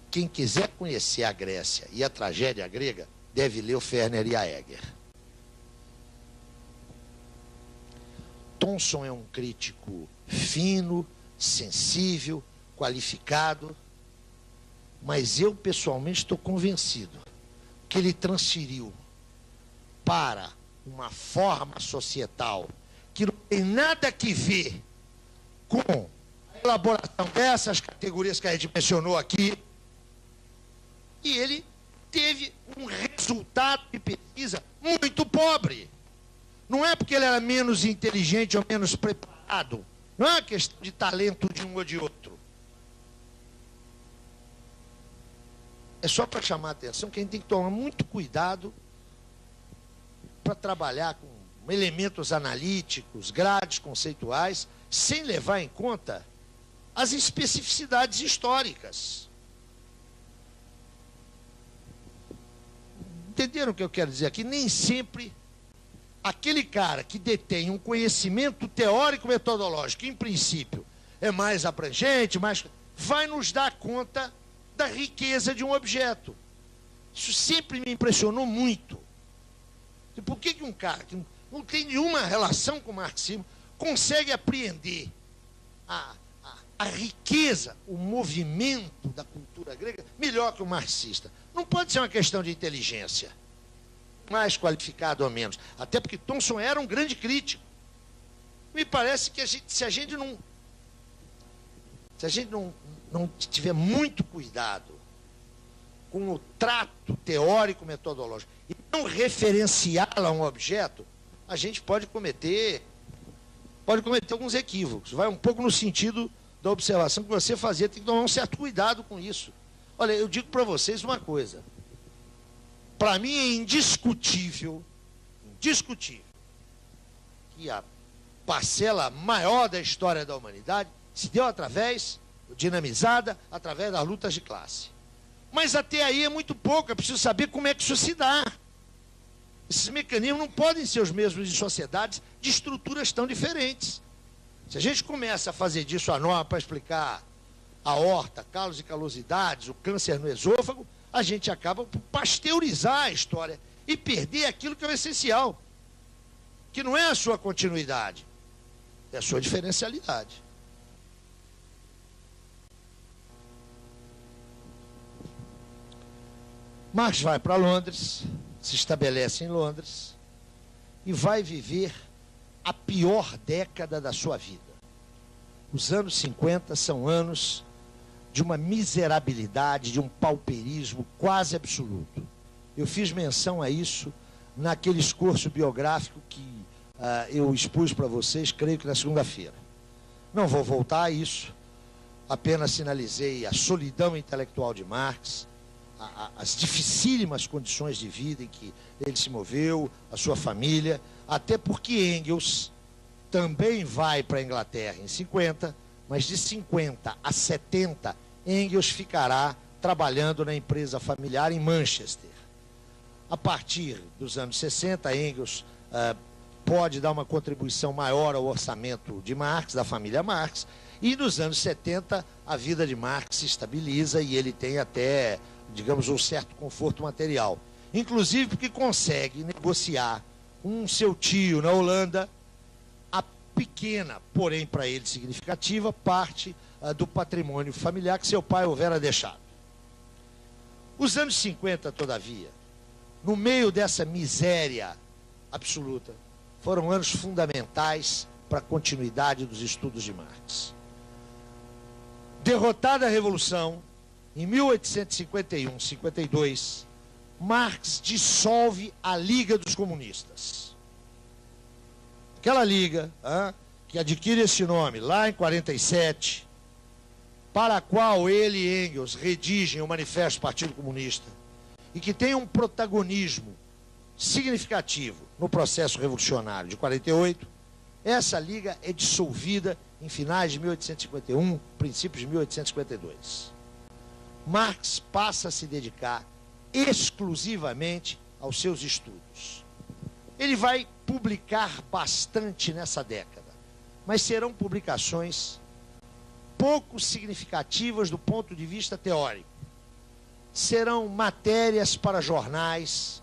quem quiser conhecer a Grécia e a tragédia grega, deve ler o Werner Jaeger. Thompson é um crítico fino, sensível, qualificado, mas eu pessoalmente estou convencido que ele transferiu para uma forma societal que não tem nada a ver com a elaboração dessas categorias que a gente mencionou aqui, e ele teve um resultado de pesquisa muito pobre. Não é porque ele era menos inteligente ou menos preparado. Não é uma questão de talento de um ou de outro. É só para chamar a atenção que a gente tem que tomar muito cuidado para trabalhar com elementos analíticos, grades conceituais, sem levar em conta as especificidades históricas. Entenderam o que eu quero dizer aqui? Nem sempre aquele cara que detém um conhecimento teórico metodológico, em princípio, é mais abrangente, vai nos dar conta da riqueza de um objeto. Isso sempre me impressionou muito. Por que um cara que não tem nenhuma relação com o marxismo consegue apreender a riqueza, o movimento da cultura grega melhor que o marxista? Não pode ser uma questão de inteligência, mais qualificado ou menos. Até porque Thomson era um grande crítico. Me parece que se a gente não tiver muito cuidado com o trato teórico metodológico e não referenciá-lo a um objeto, a gente pode cometer alguns equívocos. Vai um pouco no sentido da observação que você fazia, tem que tomar um certo cuidado com isso. Olha, eu digo para vocês uma coisa. Para mim é indiscutível que a parcela maior da história da humanidade se deu dinamizada através das lutas de classe. Mas até aí é muito pouco, é preciso saber como é que isso se dá. Esses mecanismos não podem ser os mesmos em sociedades de estruturas tão diferentes. Se a gente começa a fazer disso a norma para explicar a aorta, calos e calosidades, o câncer no esôfago, a gente acaba por pasteurizar a história e perder aquilo que é o essencial, que não é a sua continuidade, é a sua diferencialidade. Marx vai para Londres, se estabelece em Londres e vai viver a pior década da sua vida. Os anos 50 são anos de uma miserabilidade, de um pauperismo quase absoluto. Eu fiz menção a isso naquele esforço biográfico que eu expus para vocês, creio que na segunda-feira. Não vou voltar a isso, apenas sinalizei a solidão intelectual de Marx, as dificílimas condições de vida em que ele se moveu, a sua família, até porque Engels também vai para a Inglaterra em 50, mas de 50 a 70, Engels ficará trabalhando na empresa familiar em Manchester. A partir dos anos 60, Engels pode dar uma contribuição maior ao orçamento de Marx, da família Marx, e nos anos 70 a vida de Marx se estabiliza e ele tem até, digamos, um certo conforto material. Inclusive porque consegue negociar com seu tio na Holanda a pequena, porém para ele significativa, parte do patrimônio familiar que seu pai houvera deixado. Os anos 50, todavia, no meio dessa miséria absoluta, foram anos fundamentais para a continuidade dos estudos de Marx. Derrotada a Revolução, em 1851-52, Marx dissolve a Liga dos Comunistas. Aquela liga que adquire esse nome lá em 47, para a qual ele e Engels redigem o Manifesto do Partido Comunista, e que tem um protagonismo significativo no processo revolucionário de 48, essa liga é dissolvida em finais de 1851, princípios de 1852. Marx passa a se dedicar exclusivamente aos seus estudos. Ele vai publicar bastante nessa década, mas serão publicações pouco significativas do ponto de vista teórico. Serão matérias para jornais.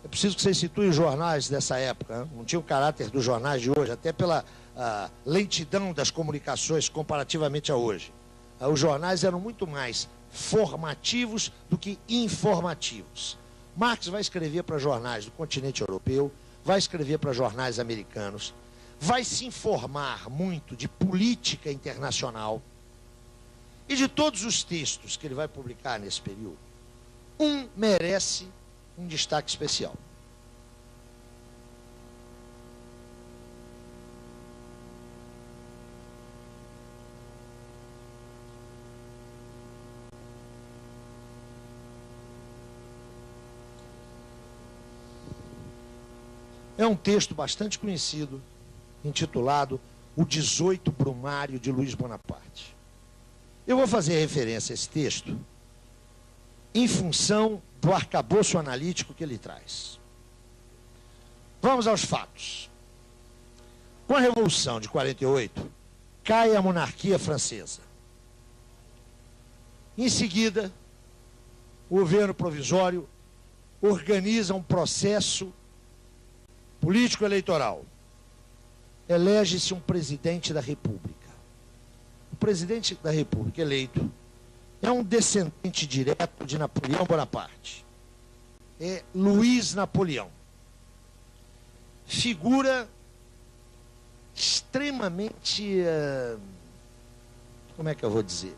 É preciso que vocês situem os jornais dessa época, não tinha o caráter dos jornais de hoje, até pela lentidão das comunicações comparativamente a hoje. Os jornais eram muito mais formativos do que informativos. Marx vai escrever para jornais do continente europeu, vai escrever para jornais americanos, vai se informar muito de política internacional, e de todos os textos que ele vai publicar nesse período, um merece um destaque especial. É um texto bastante conhecido, intitulado O 18 Brumário de Luiz Bonaparte. Eu vou fazer referência a esse texto em função do arcabouço analítico que ele traz. Vamos aos fatos. Com a Revolução de 48, cai a monarquia francesa. Em seguida, o governo provisório organiza um processo político-eleitoral. Elege-se um presidente da República. O presidente da República eleito é um descendente direto de Napoleão Bonaparte. É Luiz Napoleão. Figura extremamente, como é que eu vou dizer?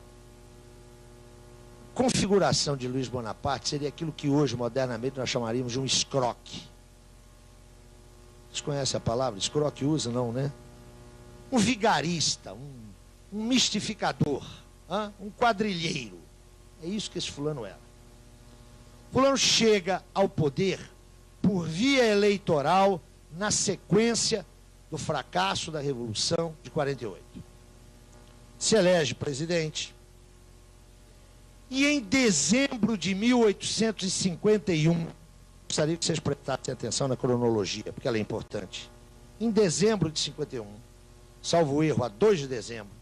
Configuração de Luiz Bonaparte seria aquilo que hoje, modernamente, nós chamaríamos de um escroque. Vocês conhecem a palavra? Escroque usa, não, né? Um vigarista, um mistificador, um quadrilheiro. É isso que esse fulano era. Fulano chega ao poder por via eleitoral na sequência do fracasso da Revolução de 48. Se elege presidente. E em dezembro de 1851, gostaria que vocês prestassem atenção na cronologia, porque ela é importante. Em dezembro de 51, salvo erro, a 2 de dezembro,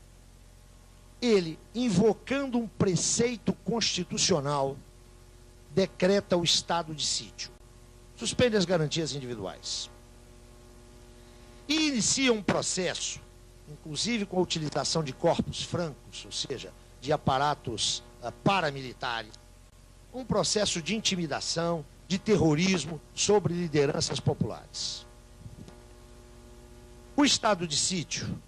ele, invocando um preceito constitucional, decreta o estado de sítio. Suspende as garantias individuais. E inicia um processo, inclusive com a utilização de corpos francos, ou seja, de aparatos paramilitares, um processo de intimidação, de terrorismo sobre lideranças populares. O estado de sítio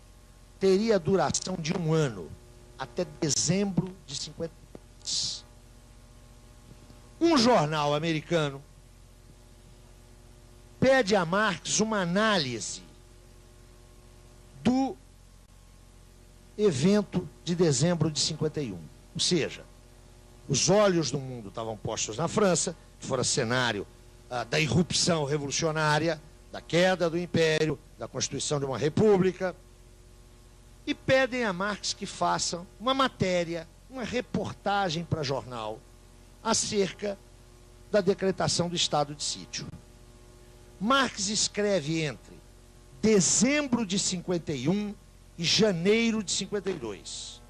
teria duração de 1 ano, até dezembro de 52. Um jornal americano pede a Marx uma análise do evento de dezembro de 51. Ou seja, os olhos do mundo estavam postos na França, que fora cenário da irrupção revolucionária, da queda do Império, da constituição de uma república, e pedem a Marx que façam uma matéria, uma reportagem para jornal, acerca da decretação do estado de sítio. Marx escreve entre dezembro de 51 e janeiro de 52.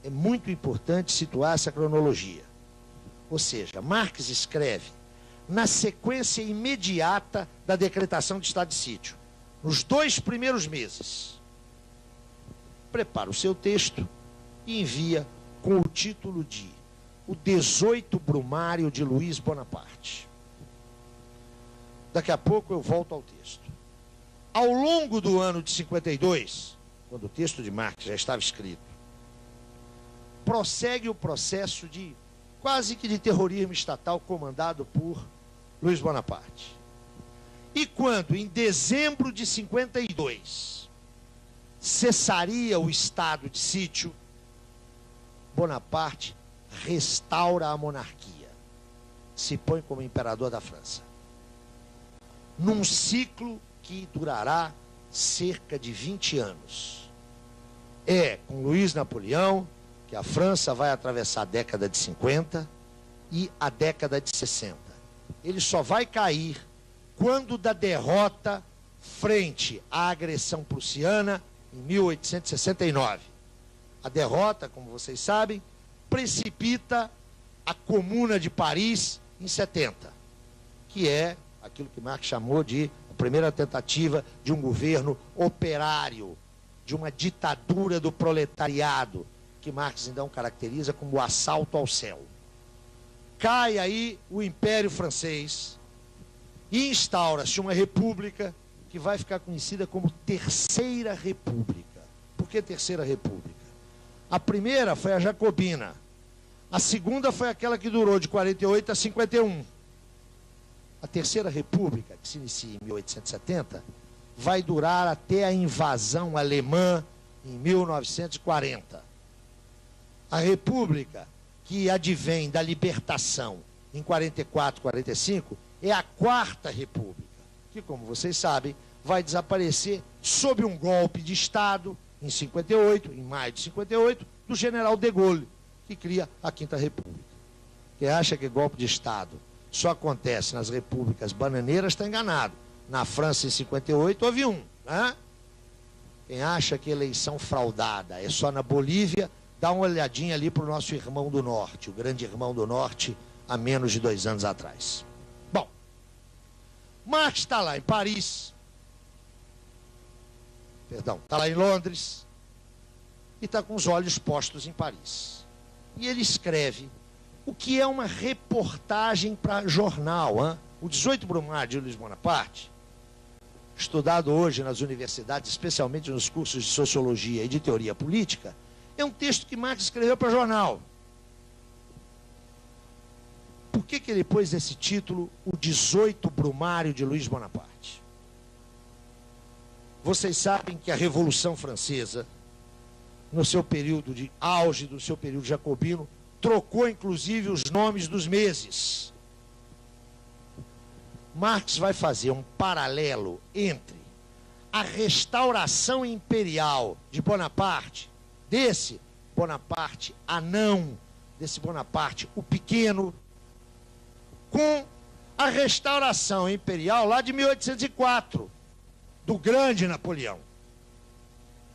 É muito importante situar essa cronologia. Ou seja, Marx escreve na sequência imediata da decretação de estado de sítio, nos 2 primeiros meses. Prepara o seu texto e envia com o título de O 18 Brumário de Luiz Bonaparte. Daqui a pouco eu volto ao texto. Ao longo do ano de 52, quando o texto de Marx já estava escrito, prossegue o processo de quase que de terrorismo estatal comandado por Luiz Bonaparte. E quando, em dezembro de 52, cessaria o estado de sítio, Bonaparte restaura a monarquia, se põe como imperador da França, num ciclo que durará cerca de 20 anos. É com Luiz Napoleão que a França vai atravessar a década de 50 e a década de 60. Ele só vai cair quando da derrota frente à agressão prussiana em 1869. A derrota, como vocês sabem, precipita a Comuna de Paris em 70, que é aquilo que Marx chamou de a primeira tentativa de um governo operário, de uma ditadura do proletariado, que Marx então caracteriza como o assalto ao céu. Cai aí o Império Francês e instaura-se uma república que vai ficar conhecida como Terceira República. Por que Terceira República? A primeira foi a Jacobina. A segunda foi aquela que durou de 48 a 51. A Terceira República, que se inicia em 1870, vai durar até a invasão alemã em 1940. A República, que advém da libertação em 44, 45, é a Quarta República, que, como vocês sabem, vai desaparecer sob um golpe de Estado em 58, em maio de 58, do general de Gaulle, que cria a Quinta República. Quem acha que golpe de Estado só acontece nas repúblicas bananeiras está enganado. Na França, em 58, houve um, né? Quem acha que eleição fraudada é só na Bolívia, dá uma olhadinha ali para o nosso irmão do Norte, o grande irmão do Norte, há menos de 2 anos atrás. Bom, Marx está lá em Paris, está lá em Londres, e está com os olhos postos em Paris. E ele escreve o que é uma reportagem para jornal, hein? O 18 Brumário de Luiz Bonaparte, estudado hoje nas universidades, especialmente nos cursos de Sociologia e de Teoria Política, é um texto que Marx escreveu para jornal. Por que ele pôs esse título, o 18 Brumário de Luiz Bonaparte? Vocês sabem que a Revolução Francesa, no seu período de auge, do seu período jacobino, trocou inclusive os nomes dos meses. Marx vai fazer um paralelo entre a restauração imperial de Bonaparte, desse Bonaparte anão, desse Bonaparte o pequeno, com a restauração imperial lá de 1804, do grande Napoleão.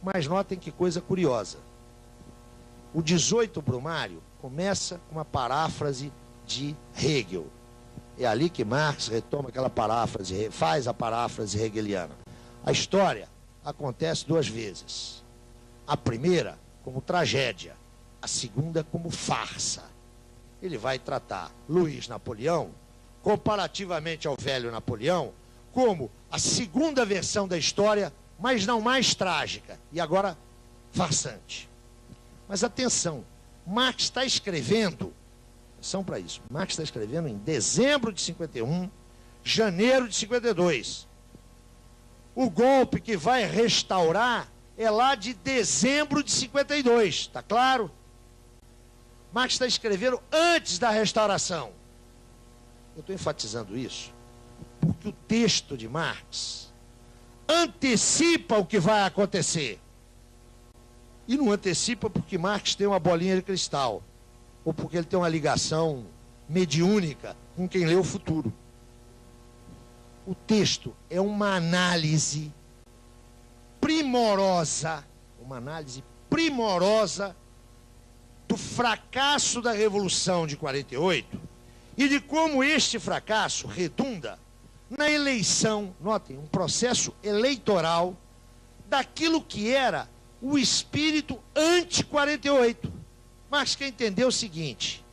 Mas notem que coisa curiosa. O 18 Brumário começa com uma paráfrase de Hegel. É ali que Marx retoma aquela paráfrase, faz a paráfrase hegeliana. A história acontece 2 vezes. A primeira como tragédia, a segunda como farsa. Ele vai tratar Luiz Napoleão, comparativamente ao velho Napoleão, como a segunda versão da história, mas não mais trágica, e agora farsante. Mas atenção, Marx está escrevendo, atenção para isso, Marx está escrevendo em dezembro de 51, janeiro de 52. O golpe que vai restaurar é lá de dezembro de 52, está claro? Marx está escrevendo antes da restauração. Eu estou enfatizando isso porque o texto de Marx antecipa o que vai acontecer. E não antecipa porque Marx tem uma bolinha de cristal, ou porque ele tem uma ligação mediúnica com quem lê o futuro. O texto é uma análise primorosa, do fracasso da Revolução de 48 e de como este fracasso redunda na eleição, notem, um processo eleitoral daquilo que era o espírito anti-48. Marx quer entender o seguinte: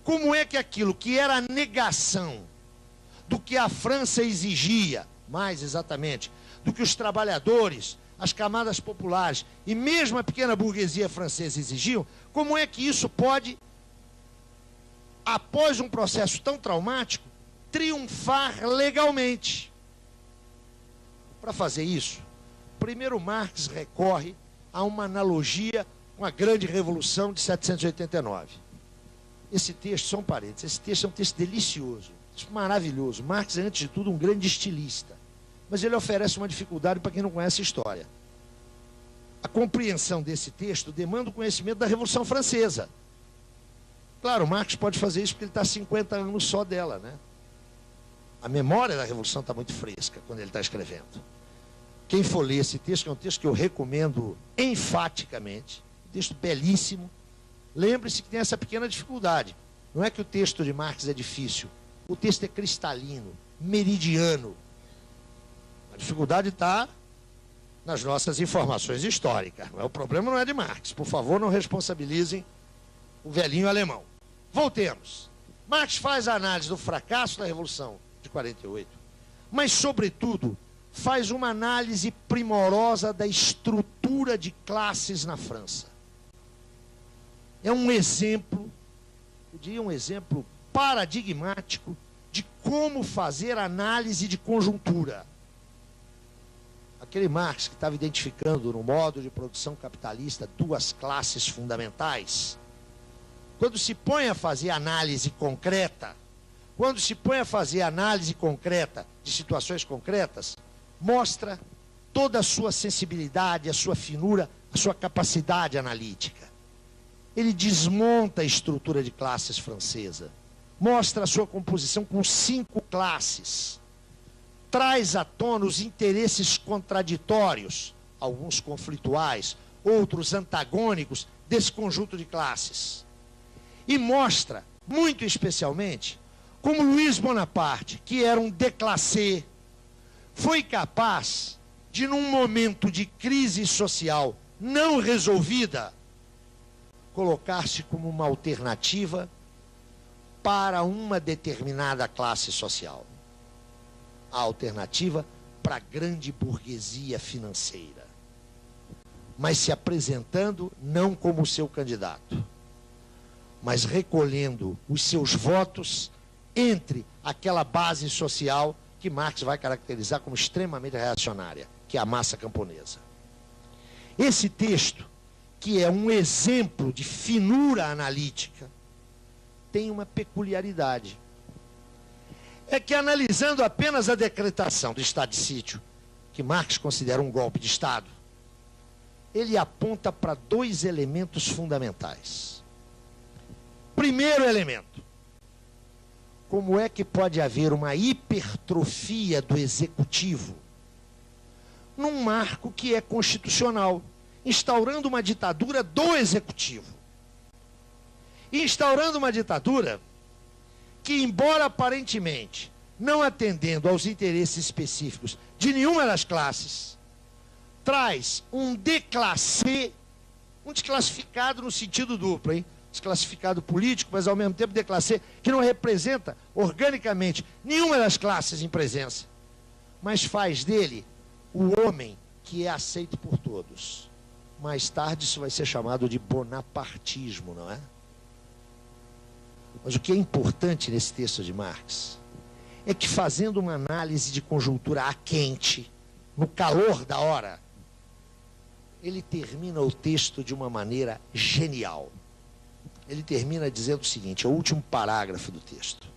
como é que aquilo que era a negação do que a França exigia, mais exatamente, do que os trabalhadores, as camadas populares e mesmo a pequena burguesia francesa exigiam, como é que isso pode, após um processo tão traumático, triunfar legalmente? Para fazer isso, primeiro Marx recorre a uma analogia com a grande revolução de 1789. Esse texto, só um parênteses, esse texto é um texto delicioso, maravilhoso. Marx é, antes de tudo, um grande estilista, mas ele oferece uma dificuldade para quem não conhece a história. A compreensão desse texto demanda o conhecimento da Revolução Francesa. Claro, Marx pode fazer isso porque ele está há 50 anos só dela, né? A memória da Revolução está muito fresca quando ele está escrevendo. Quem for ler esse texto, que é um texto que eu recomendo enfaticamente, um texto belíssimo, lembre-se que tem essa pequena dificuldade. Não é que o texto de Marx é difícil, o texto é cristalino, meridiano. A dificuldade está nas nossas informações históricas. O problema não é de Marx. Por favor, não responsabilizem o velhinho alemão. Voltemos. Marx faz a análise do fracasso da Revolução de 48, mas, sobretudo, faz uma análise primorosa da estrutura de classes na França. É um exemplo, eu diria um exemplo paradigmático de como fazer análise de conjuntura. Aquele Marx que estava identificando no modo de produção capitalista duas classes fundamentais, quando se põe a fazer análise concreta, de situações concretas, mostra toda a sua sensibilidade, a sua finura, a sua capacidade analítica. Ele desmonta a estrutura de classes francesa, mostra a sua composição com 5 classes, traz à tona os interesses contraditórios, alguns conflituais, outros antagônicos, desse conjunto de classes. E mostra, muito especialmente, como Luiz Bonaparte, que era um déclassé, foi capaz de, num momento de crise social não resolvida, colocar-se como uma alternativa para uma determinada classe social. A alternativa para a grande burguesia financeira. Mas se apresentando não como seu candidato, mas recolhendo os seus votos entre aquela base social que Marx vai caracterizar como extremamente reacionária, que é a massa camponesa. Esse texto, que é um exemplo de finura analítica, tem uma peculiaridade. É que, analisando apenas a decretação do estado de sítio, que Marx considera um golpe de Estado, ele aponta para 2 elementos fundamentais. Primeiro elemento: como é que pode haver uma hipertrofia do executivo num marco que é constitucional, instaurando uma ditadura do executivo. Instaurando uma ditadura que, embora aparentemente não atendendo aos interesses específicos de nenhuma das classes, traz um déclassé, um desclassificado no sentido duplo, hein? Desclassificado político, mas ao mesmo tempo déclassé, que não representa organicamente nenhuma das classes em presença, mas faz dele o homem que é aceito por todos. Mais tarde isso vai ser chamado de bonapartismo, não é? Mas o que é importante nesse texto de Marx é que, fazendo uma análise de conjuntura a quente, no calor da hora, ele termina o texto de uma maneira genial. Ele termina dizendo o seguinte, é o último parágrafo do texto.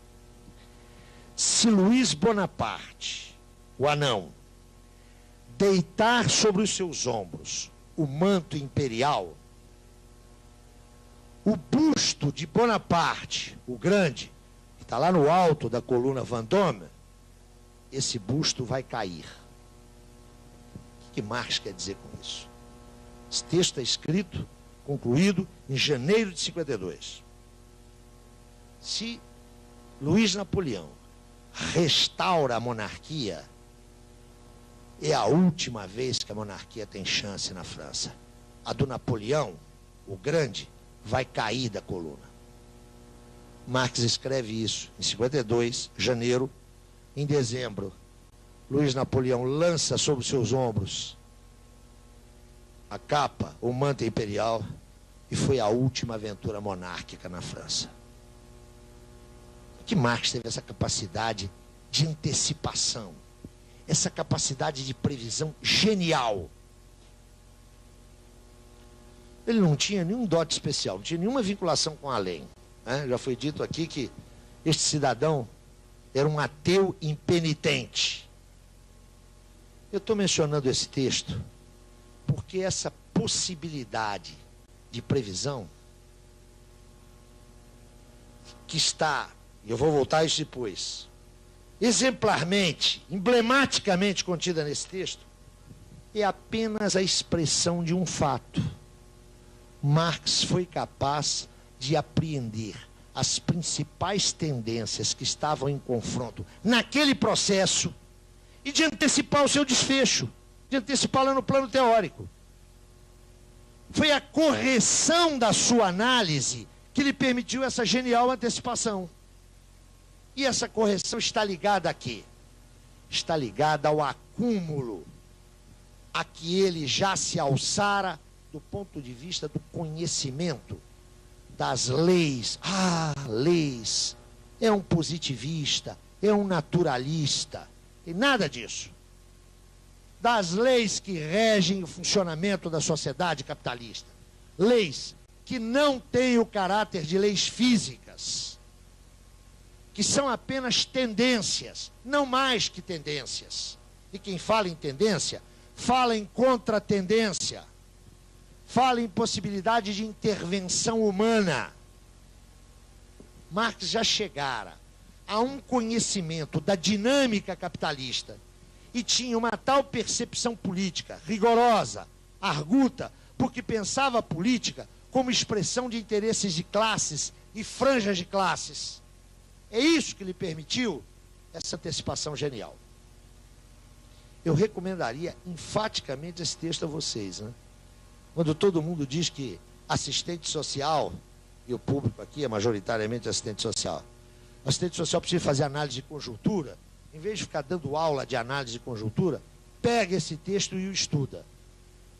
Se Luiz Bonaparte, o anão, deitar sobre os seus ombros o manto imperial, o busto de Bonaparte, o grande, que está lá no alto da coluna Vendôme, esse busto vai cair. O que Marx quer dizer com isso? Esse texto é escrito, concluído, em janeiro de 52. Se Luiz Napoleão restaura a monarquia, é a última vez que a monarquia tem chance na França. A do Napoleão, o grande, vai cair da coluna. Marx escreve isso em 52, janeiro. Em dezembro, Luiz Napoleão lança sobre os seus ombros a capa, o manto imperial, e foi a última aventura monárquica na França. Que Marx teve essa capacidade de antecipação, essa capacidade de previsão genial. Ele não tinha nenhum dote especial, não tinha nenhuma vinculação com a lei, né? Já foi dito aqui que este cidadão era um ateu impenitente. Eu estou mencionando esse texto porque essa possibilidade de previsão que está, e eu vou voltar a isso depois, exemplarmente, emblematicamente contida nesse texto, é apenas a expressão de um fato. Marx foi capaz de apreender as principais tendências que estavam em confronto naquele processo e de antecipar o seu desfecho, de antecipá-la no plano teórico. Foi a correção da sua análise que lhe permitiu essa genial antecipação. E essa correção está ligada a quê? Está ligada ao acúmulo a que ele já se alçara do ponto de vista do conhecimento das leis. Leis. É um positivista, é um naturalista, e nada disso. Das leis que regem o funcionamento da sociedade capitalista. Leis que não têm o caráter de leis físicas, que são apenas tendências, não mais que tendências. E quem fala em tendência, fala em contratendência, fala em possibilidade de intervenção humana. Marx já chegara a um conhecimento da dinâmica capitalista e tinha uma tal percepção política, rigorosa, arguta, porque pensava a política como expressão de interesses de classes e franjas de classes. É isso que lhe permitiu essa antecipação genial. Eu recomendaria enfaticamente esse texto a vocês, né? Quando todo mundo diz que assistente social, e o público aqui é majoritariamente assistente social, assistente social precisa fazer análise de conjuntura, em vez de ficar dando aula de análise de conjuntura, pega esse texto e o estuda.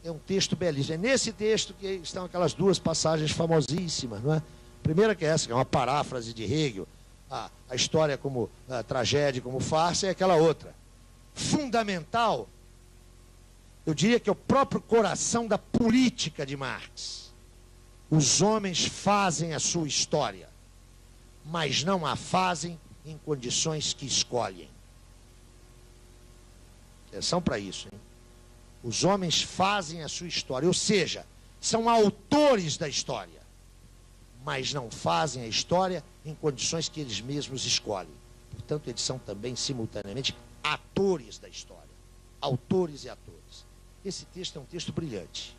É um texto belíssimo. É nesse texto que estão aquelas duas passagens famosíssimas, não é? A primeira que é essa, que é uma paráfrase de Hegel, a história como a tragédia, como farsa, e aquela outra. Fundamental, eu diria que é o próprio coração da política de Marx. Os homens fazem a sua história, mas não a fazem em condições que escolhem. Atenção para isso, hein? Os homens fazem a sua história, ou seja, são autores da história, mas não fazem a história em condições que eles mesmos escolhem. Portanto, eles são também, simultaneamente, atores da história. Autores e atores. Esse texto é um texto brilhante.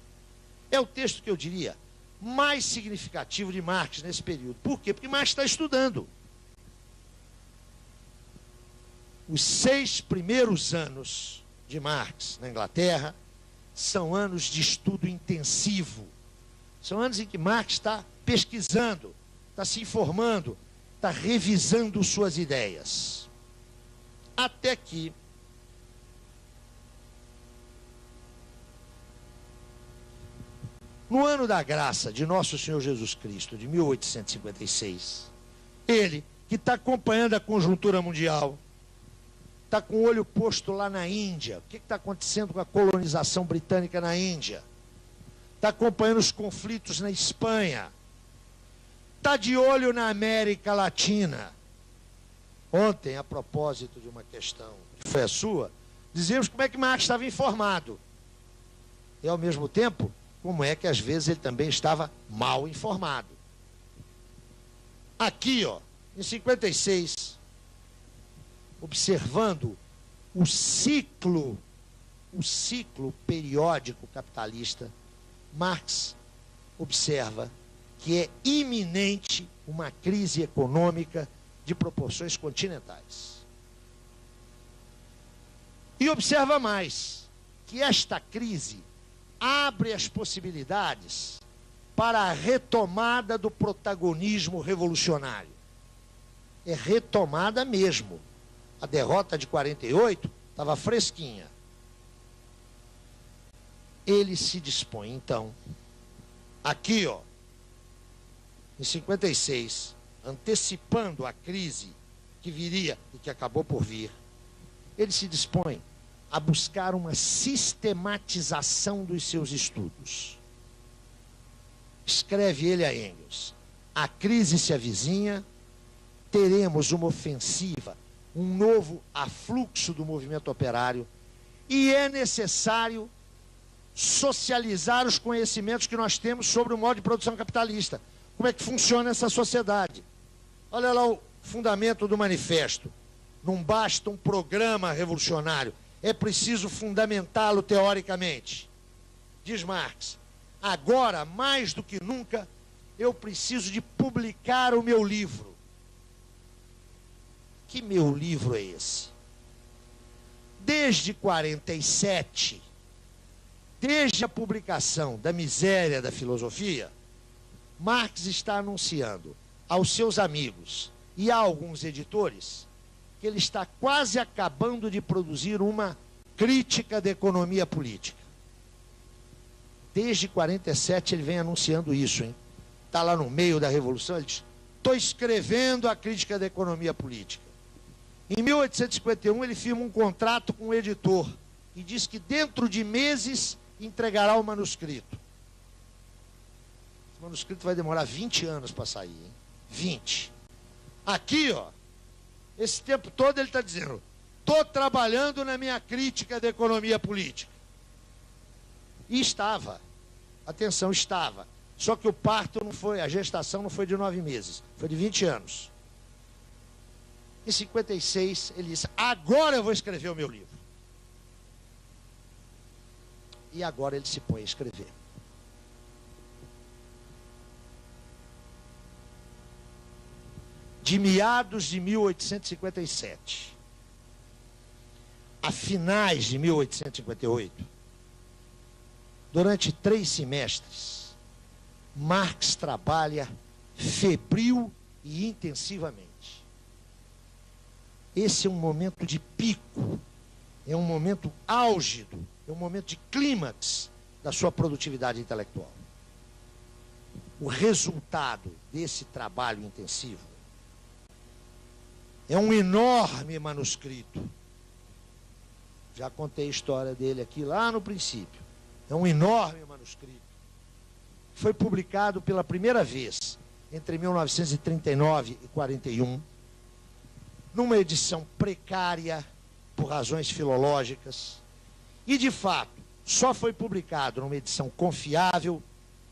É o texto que eu diria mais significativo de Marx nesse período. Por quê? Porque Marx está estudando. Os 6 primeiros anos de Marx na Inglaterra são anos de estudo intensivo. São anos em que Marx está pesquisando, está se informando, está revisando suas ideias. Até que no ano da graça de Nosso Senhor Jesus Cristo, de 1856, ele, que está acompanhando a conjuntura mundial, está com o olho posto lá na Índia. O que está acontecendo com a colonização britânica na Índia? Está acompanhando os conflitos na Espanha. Está de olho na América Latina. Ontem, a propósito de uma questão que foi a sua, dizíamos como é que Marx estava informado. E, ao mesmo tempo, como é que às vezes ele também estava mal informado. Aqui, ó, em 56, observando o ciclo periódico capitalista, Marx observa que é iminente uma crise econômica de proporções continentais. E observa mais, que esta crise abre as possibilidades para a retomada do protagonismo revolucionário. É retomada mesmo. A derrota de 48 estava fresquinha. Ele se dispõe, então, aqui, ó, em 56, antecipando a crise que viria e que acabou por vir, ele se dispõe a buscar uma sistematização dos seus estudos. Escreve ele a Engels: a crise se avizinha, teremos uma ofensiva, um novo afluxo do movimento operário, e é necessário socializar os conhecimentos que nós temos sobre o modo de produção capitalista. Como é que funciona essa sociedade? Olha lá o fundamento do manifesto. Não basta um programa revolucionário, é preciso fundamentá-lo teoricamente. Diz Marx: agora, mais do que nunca, eu preciso de publicar o meu livro. Que meu livro é esse? Desde 47, desde a publicação da Miséria da Filosofia, Marx está anunciando aos seus amigos e a alguns editores que ele está quase acabando de produzir uma crítica da economia política. Desde 47 ele vem anunciando isso, hein? Está lá no meio da Revolução, ele diz: estou escrevendo a crítica da economia política. Em 1851, ele firma um contrato com o editor e diz que dentro de meses entregará o manuscrito. Esse manuscrito vai demorar 20 anos para sair, hein? 20. Aqui, ó, esse tempo todo ele está dizendo: estou trabalhando na minha crítica da economia política. E estava. Atenção, estava. Só que o parto não foi, a gestação não foi de 9 meses, foi de 20 anos. Em 56, ele disse: agora eu vou escrever o meu livro. E agora ele se põe a escrever. De meados de 1857 a finais de 1858, durante 3 semestres, Marx trabalha febril e intensivamente. Esse é um momento de pico, é um momento álgido, é um momento de clímax da sua produtividade intelectual. O resultado desse trabalho intensivo é um enorme manuscrito. Já contei a história dele aqui lá no princípio. É um enorme manuscrito. Foi publicado pela primeira vez entre 1939 e 41, numa edição precária por razões filológicas, e de fato só foi publicado numa edição confiável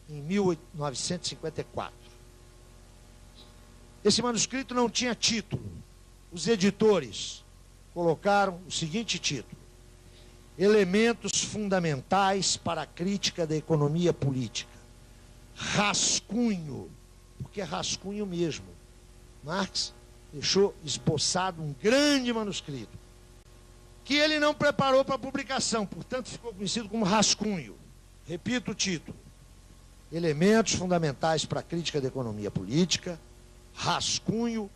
em 1954. Esse manuscrito não tinha título. Os editores colocaram o seguinte título: Elementos fundamentais para a crítica da economia política. Rascunho, porque é rascunho mesmo. Marx deixou esboçado um grande manuscrito, que ele não preparou para publicação, portanto ficou conhecido como rascunho. Repito o título: Elementos fundamentais para a crítica da economia política, rascunho,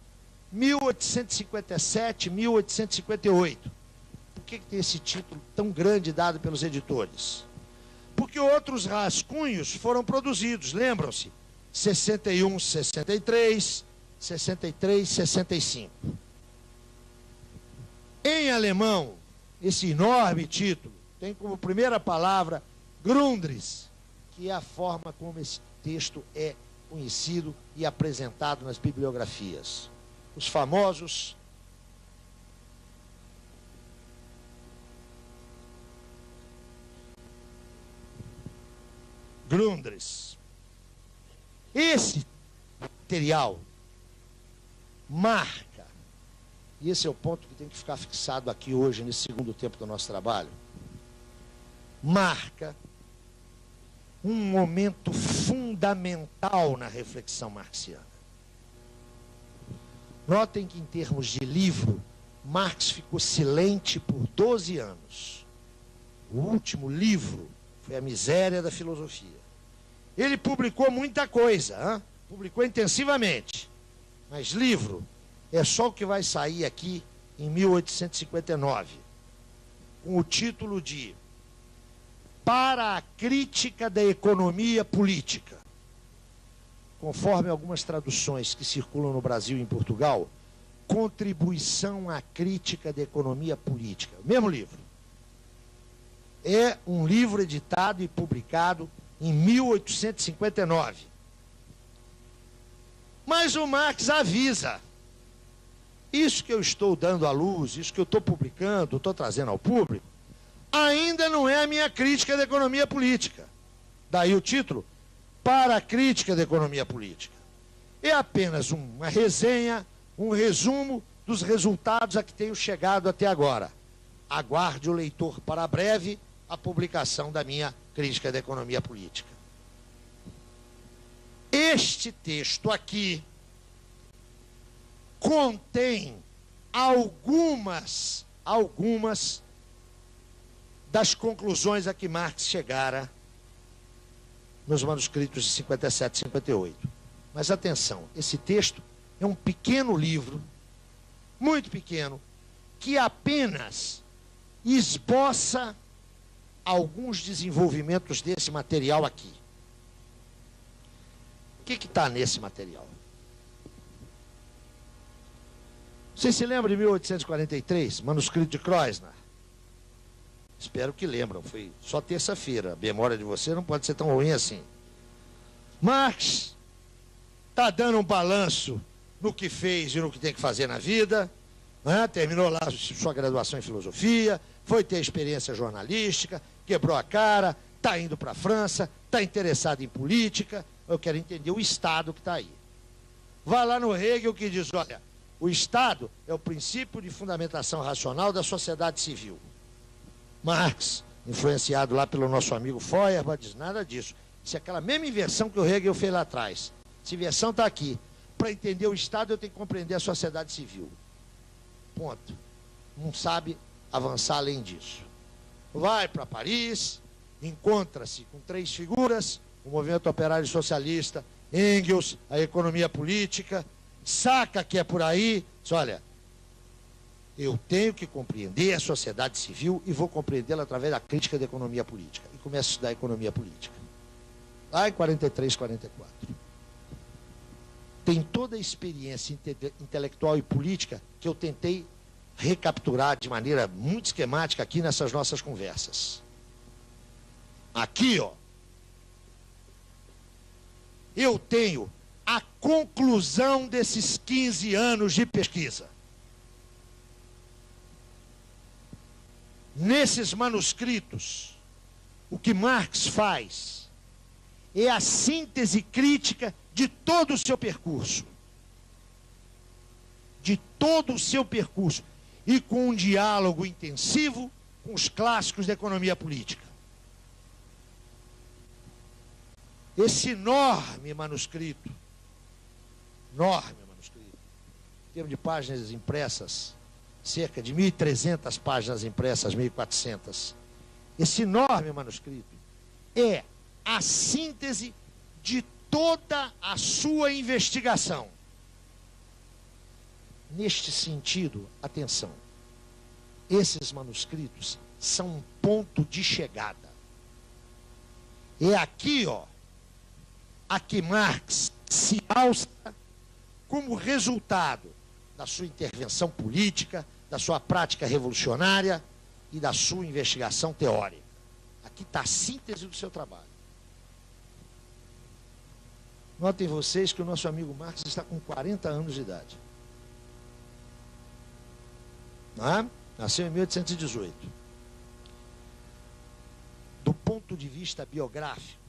1857, 1858. Por que tem esse título tão grande dado pelos editores? Porque outros rascunhos foram produzidos, lembram-se? 61, 63, 63, 65. Em alemão, esse enorme título tem como primeira palavra Grundrisse, que é a forma como esse texto é conhecido e apresentado nas bibliografias. Os famosos Grundrisse. Esse material marca, e esse é o ponto que tem que ficar fixado aqui hoje, nesse segundo tempo do nosso trabalho, marca um momento fundamental na reflexão marxiana. Notem que, em termos de livro, Marx ficou silente por 12 anos. O último livro foi A Miséria da Filosofia. Ele publicou muita coisa, hein? Publicou intensivamente. Mas livro é só o que vai sair aqui em 1859, com o título de Para a Crítica da Economia Política. Conforme algumas traduções que circulam no Brasil e em Portugal, Contribuição à Crítica da Economia Política. O mesmo livro. É um livro editado e publicado em 1859. Mas o Marx avisa: isso que eu estou dando à luz, isso que eu estou publicando, estou trazendo ao público, ainda não é a minha crítica da economia política. Daí o título, Para a Crítica da Economia Política. É apenas uma resenha, um resumo dos resultados a que tenho chegado até agora. Aguarde o leitor para breve a publicação da minha crítica da economia política. Este texto aqui contém algumas das conclusões a que Marx chegara nos manuscritos de 57 e 58. Mas atenção, esse texto é um pequeno livro, muito pequeno, que apenas esboça alguns desenvolvimentos desse material aqui. O que está nesse material? Vocês se lembram de 1843, manuscrito de Kreuzner? Espero que lembram, foi só terça-feira. A memória de você não pode ser tão ruim assim. Marx está dando um balanço no que fez e no que tem que fazer na vida, né? Terminou lá sua graduação em filosofia, foi ter experiência jornalística, quebrou a cara, está indo para a França, está interessado em política. Eu quero entender o Estado que está aí. Vai lá no Hegel que diz, olha, o Estado é o princípio de fundamentação racional da sociedade civil. Marx, influenciado lá pelo nosso amigo Feuerbach, diz nada disso. Isso é aquela mesma inversão que o Hegel fez lá atrás. Essa inversão está aqui. Para entender o Estado, eu tenho que compreender a sociedade civil. Ponto. Não sabe avançar além disso. Vai para Paris, encontra-se com três figuras, o movimento operário socialista, Engels, a economia política, saca que é por aí, diz, olha, eu tenho que compreender a sociedade civil e vou compreendê-la através da crítica da economia política. E começa a estudar a economia política. Lá em 43, 44. Tem toda a experiência intelectual e política que eu tentei recapturar de maneira muito esquemática aqui nessas nossas conversas. Aqui, ó, eu tenho a conclusão desses 15 anos de pesquisa. Nesses manuscritos, o que Marx faz é a síntese crítica de todo o seu percurso. De todo o seu percurso. E com um diálogo intensivo com os clássicos da economia política. Esse enorme manuscrito, em termos de páginas impressas, cerca de 1.300 páginas impressas, 1.400. Esse enorme manuscrito é a síntese de toda a sua investigação. Neste sentido, atenção, esses manuscritos são um ponto de chegada. É aqui, ó, a que Marx se alça como resultado da sua intervenção política, da sua prática revolucionária e da sua investigação teórica. Aqui está a síntese do seu trabalho. Notem vocês que o nosso amigo Marx está com 40 anos de idade. Não é? Nasceu em 1818. Do ponto de vista biográfico,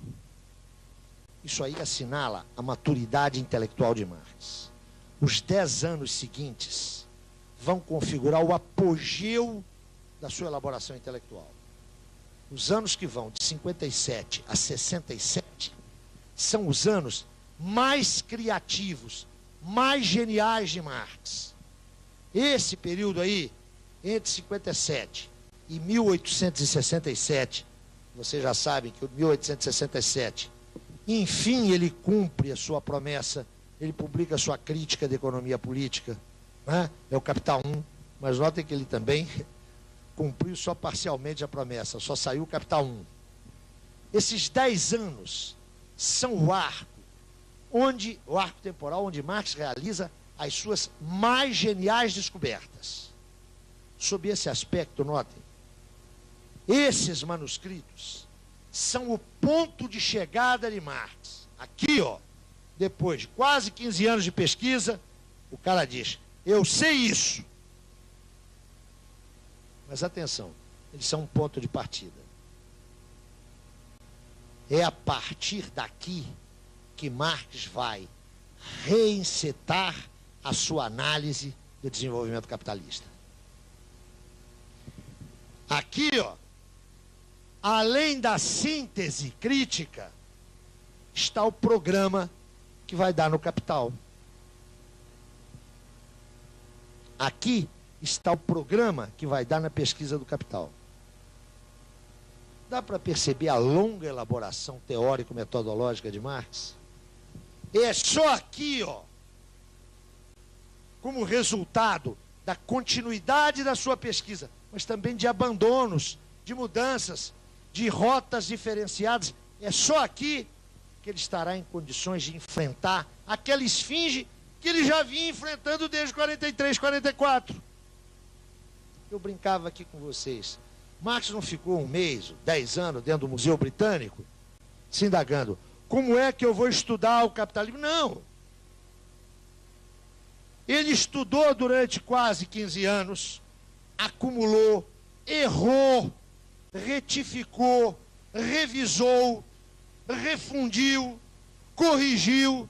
isso aí assinala a maturidade intelectual de Marx. Os 10 anos seguintes vão configurar o apogeu da sua elaboração intelectual. Os anos que vão de 57 a 67 são os anos mais criativos, mais geniais de Marx. Esse período aí, entre 57 e 1867, vocês já sabem que em 1867, enfim, ele cumpre a sua promessa, ele publica a sua crítica de economia política, né? É o Capital 1, mas notem que ele também cumpriu só parcialmente a promessa, só saiu o Capital 1. Esses 10 anos são o arco temporal onde Marx realiza as suas mais geniais descobertas. Sob esse aspecto, notem, esses manuscritos são o ponto de chegada de Marx. Aqui, ó, depois de quase 15 anos de pesquisa, o cara diz, eu sei isso. Mas atenção, eles são um ponto de partida. É a partir daqui que Marx vai reencetar a sua análise do desenvolvimento capitalista. Aqui, ó, além da síntese crítica, está o programa que vai dar no Capital. Aqui está o programa que vai dar na pesquisa do Capital. Dá para perceber a longa elaboração teórico-metodológica de Marx? É só aqui, ó, como resultado da continuidade da sua pesquisa, mas também de abandonos, de mudanças, de rotas diferenciadas. É só aqui que ele estará em condições de enfrentar aquela esfinge que ele já vinha enfrentando desde 43, 44. Eu brincava aqui com vocês. Marx não ficou um mês, 10 anos dentro do Museu Britânico, se indagando, como é que eu vou estudar o capitalismo? Não. Ele estudou durante quase 15 anos, acumulou, errou, retificou, revisou, refundiu, corrigiu.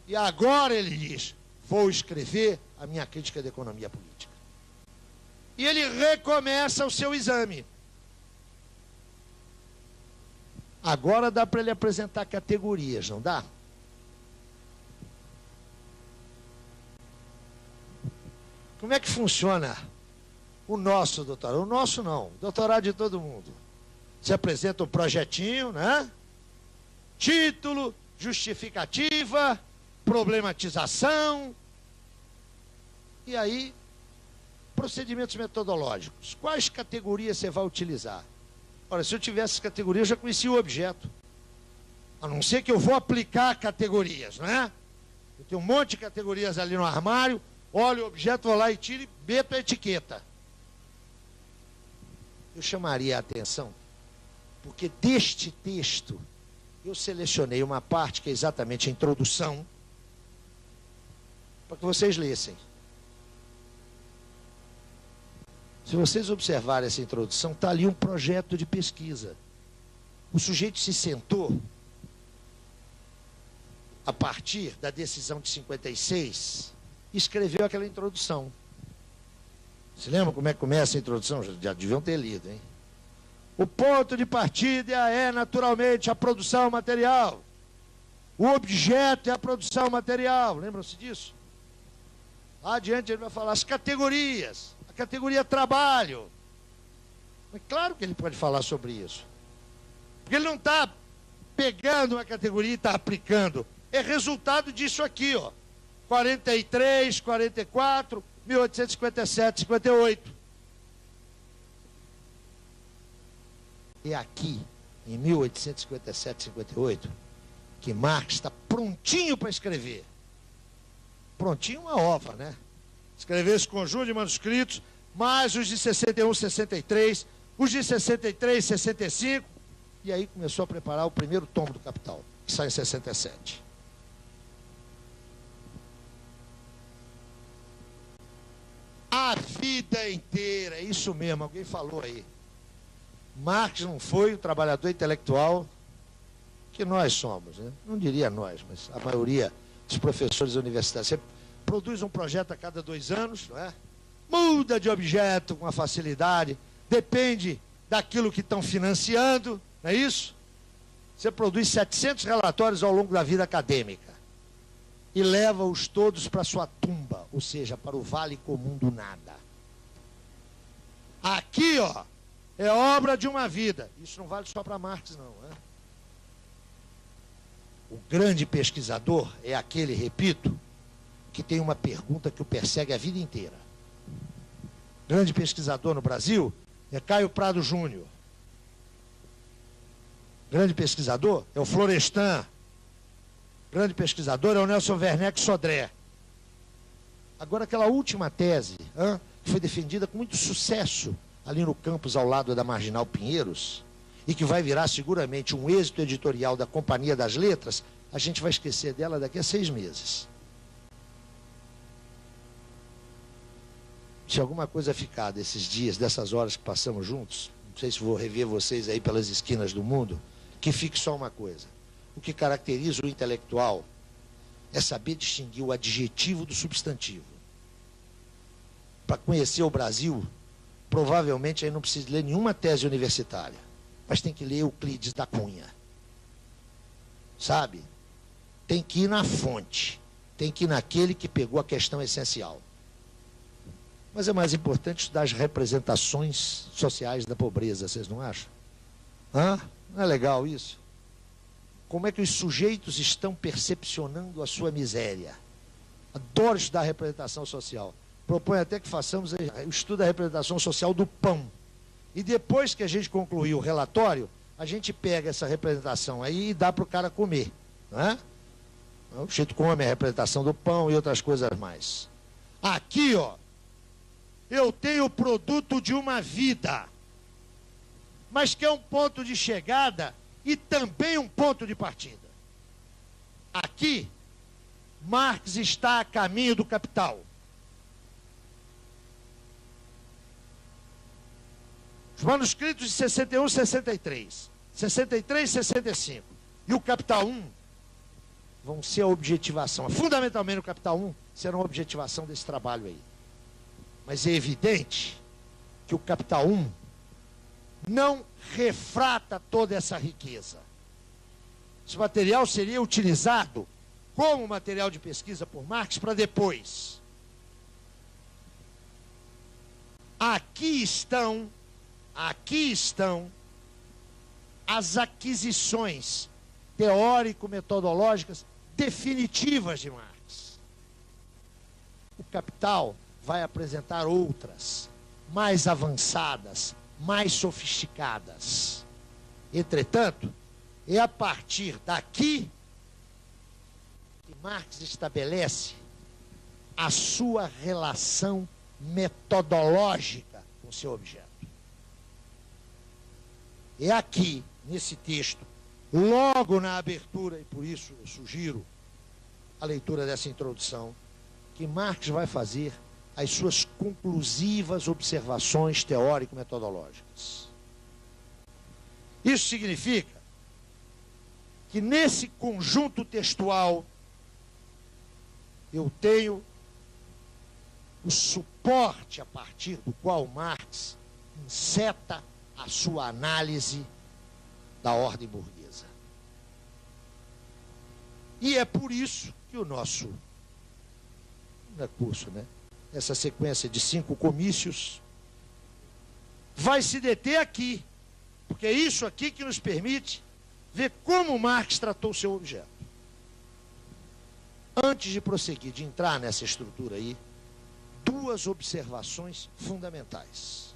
E agora ele diz, vou escrever a minha crítica da economia política. E ele recomeça o seu exame. Agora dá para ele apresentar categorias, não dá? Como é que funciona o nosso doutorado? O nosso não, o doutorado de todo mundo. Você apresenta um projetinho, né? Título, justificativa, problematização. E aí, procedimentos metodológicos. Quais categorias você vai utilizar? Ora, se eu tivesse essas categorias, eu já conhecia o objeto. A não ser que eu vou aplicar categorias, não é? Eu tenho um monte de categorias ali no armário, olho o objeto, vou lá e tiro e meto a etiqueta. Eu chamaria a atenção, porque deste texto, eu selecionei uma parte que é exatamente a introdução, para que vocês lessem. Se vocês observarem essa introdução, está ali um projeto de pesquisa. O sujeito se sentou, a partir da decisão de 56, e escreveu aquela introdução. Você lembra como é que começa a introdução? Já deviam ter lido, hein? O ponto de partida é, naturalmente, a produção material. O objeto é a produção material. Lembram-se disso? Lá adiante ele vai falar as categorias. A categoria trabalho. Mas claro que ele pode falar sobre isso. Porque ele não está pegando uma categoria e está aplicando. É resultado disso aqui, ó. 43, 44, 1857, 58. É aqui, em 1857, 58, que Marx está prontinho para escrever. Prontinho uma ova, né? Escrever esse conjunto de manuscritos, mais os de 61, 63, os de 63, 65, e aí começou a preparar o primeiro tomo do Capital, que sai em 67. A vida inteira, é isso mesmo, alguém falou aí. Marx não foi o trabalhador intelectual que nós somos, né? Não diria nós, mas a maioria dos professores universitários. Você produz um projeto a cada 2 anos, não é? Muda de objeto com uma facilidade, depende daquilo que estão financiando, não é isso? Você produz 700 relatórios ao longo da vida acadêmica e leva-os todos para sua tumba, ou seja, para o vale comum do nada. Aqui, ó, é obra de uma vida. Isso não vale só para Marx, não. Né? O grande pesquisador é aquele, repito, que tem uma pergunta que o persegue a vida inteira. O grande pesquisador no Brasil é Caio Prado Júnior. O grande pesquisador é o Florestan. O grande pesquisador é o Nelson Werneck Sodré. Agora, aquela última tese, que foi defendida com muito sucesso ali no campus ao lado da Marginal Pinheiros, e que vai virar seguramente um êxito editorial da Companhia das Letras, a gente vai esquecer dela daqui a 6 meses. Se alguma coisa ficar desses dias, dessas horas que passamos juntos, não sei se vou rever vocês aí pelas esquinas do mundo, que fique só uma coisa. O que caracteriza o intelectual é saber distinguir o adjetivo do substantivo. Para conhecer o Brasil, provavelmente aí não precisa ler nenhuma tese universitária, mas tem que ler Euclides da Cunha. Sabe? Tem que ir na fonte, tem que ir naquele que pegou a questão essencial. Mas é mais importante estudar as representações sociais da pobreza, vocês não acham? Não é legal isso? Como é que os sujeitos estão percepcionando a sua miséria? Adoro estudar a representação social. Proponho até que façamos o estudo da representação social do pão. E depois que a gente concluir o relatório, a gente pega essa representação aí e dá para o cara comer. Não é? O sujeito come a representação do pão e outras coisas mais. Aqui, ó, eu tenho o produto de uma vida, mas que é um ponto de chegada e também um ponto de partida. Aqui, Marx está a caminho do capital. Os manuscritos de 61 e 63, 63 e 65 e o Capital 1 vão ser a objetivação. Fundamentalmente o Capital 1 será uma objetivação desse trabalho aí. Mas é evidente que o Capital 1 não refrata toda essa riqueza. Esse material seria utilizado como material de pesquisa por Marx para depois. Aqui estão as aquisições teórico-metodológicas definitivas de Marx. O Capital vai apresentar outras, mais avançadas, mais sofisticadas. Entretanto, é a partir daqui que Marx estabelece a sua relação metodológica com seu objeto. É aqui, nesse texto, logo na abertura, e por isso eu sugiro a leitura dessa introdução, que Marx vai fazer as suas conclusivas observações teórico-metodológicas. Isso significa que nesse conjunto textual eu tenho o suporte a partir do qual Marx enceta a sua análise da ordem burguesa. E é por isso que o nosso curso, essa sequência de 5 comícios, vai se deter aqui, porque é isso aqui que nos permite ver como Marx tratou o seu objeto. Antes de prosseguir, de entrar nessa estrutura aí, 2 observações fundamentais.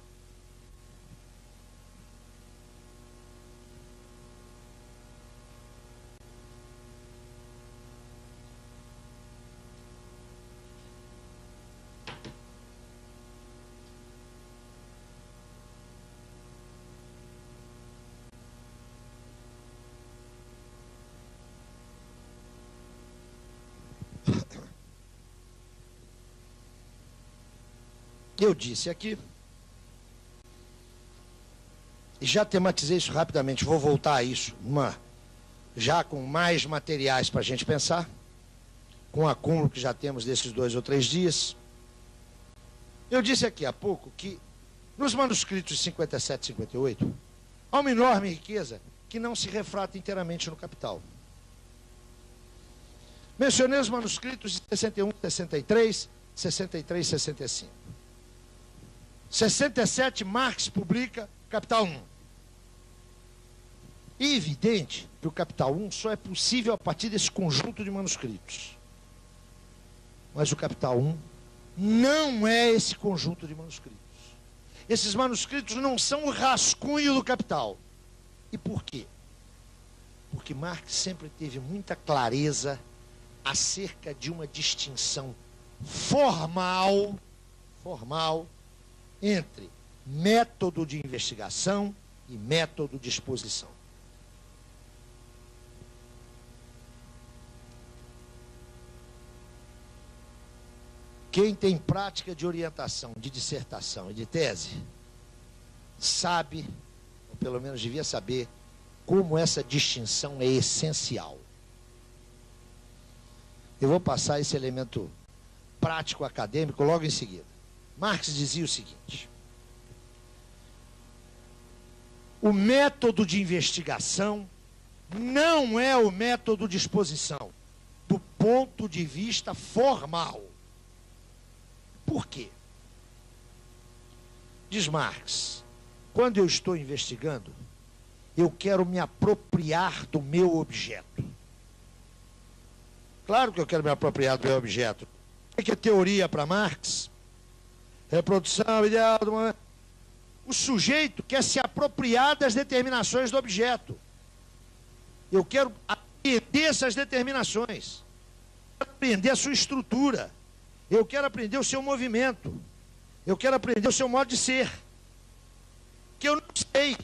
Eu disse aqui, e já tematizei isso rapidamente, vou voltar a isso, já com mais materiais para a gente pensar, com o acúmulo que já temos desses 2 ou 3 dias. Eu disse aqui há pouco que nos manuscritos de 57 e 58 há uma enorme riqueza que não se refrata inteiramente no Capital. Mencionei os manuscritos de 61, 63, 63 e 65. 67, Marx publica Capital 1. É evidente que o Capital 1 só é possível a partir desse conjunto de manuscritos. Mas o Capital 1 não é esse conjunto de manuscritos. Esses manuscritos não são o rascunho do Capital. E por quê? Porque Marx sempre teve muita clareza acerca de uma distinção formal entre método de investigação e método de exposição. Quem tem prática de orientação, de dissertação e de tese, sabe, ou pelo menos devia saber, como essa distinção é essencial. Eu vou passar esse elemento prático acadêmico logo em seguida. Marx dizia o seguinte: o método de investigação não é o método de exposição, do ponto de vista formal. Por quê? Diz Marx, quando eu estou investigando, eu quero me apropriar do meu objeto. Claro que eu quero me apropriar do meu objeto. O que é teoria para Marx? Reprodução ideal do momento. O sujeito quer se apropriar das determinações do objeto. Eu quero atender essas determinações. aprender a sua estrutura. Eu quero aprender o seu movimento. Eu quero aprender o seu modo de ser. Que eu não sei.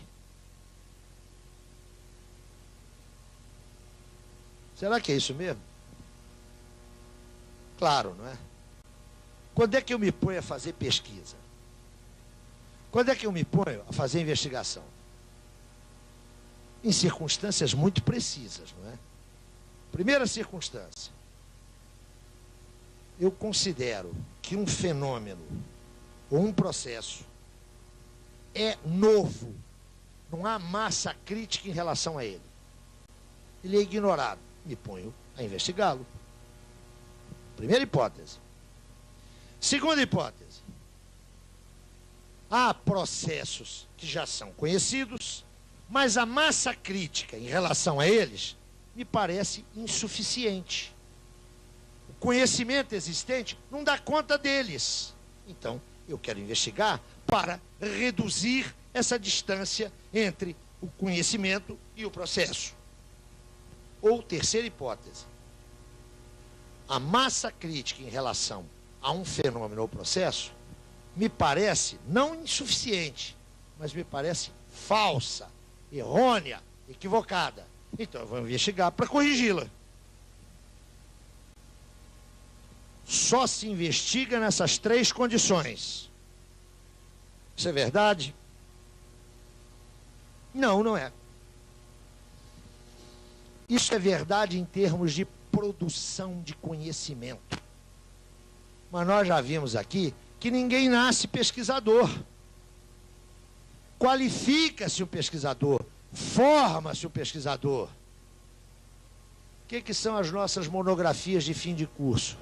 Será que é isso mesmo? Claro, não é? Quando é que eu me ponho a fazer pesquisa? Quando é que eu me ponho a fazer investigação? Em circunstâncias muito precisas, não é? Primeira circunstância. Eu considero que um fenômeno ou um processo é novo. Não há massa crítica em relação a ele. Ele é ignorado. Me ponho a investigá-lo. Primeira hipótese. Segunda hipótese. Há processos que já são conhecidos, mas a massa crítica em relação a eles me parece insuficiente. O conhecimento existente não dá conta deles. Então, eu quero investigar para reduzir essa distância entre o conhecimento e o processo. Ou terceira hipótese. A massa crítica em relação a um fenômeno ou processo me parece não insuficiente, mas me parece falsa, errônea, equivocada. Então eu vou investigar para corrigi-la. Só se investiga nessas três condições. Isso é verdade? Não, não é. Isso é verdade em termos de produção de conhecimento. Mas nós já vimos aqui que ninguém nasce pesquisador. Qualifica-se o pesquisador, forma-se o pesquisador. O que são as nossas monografias de fim de curso?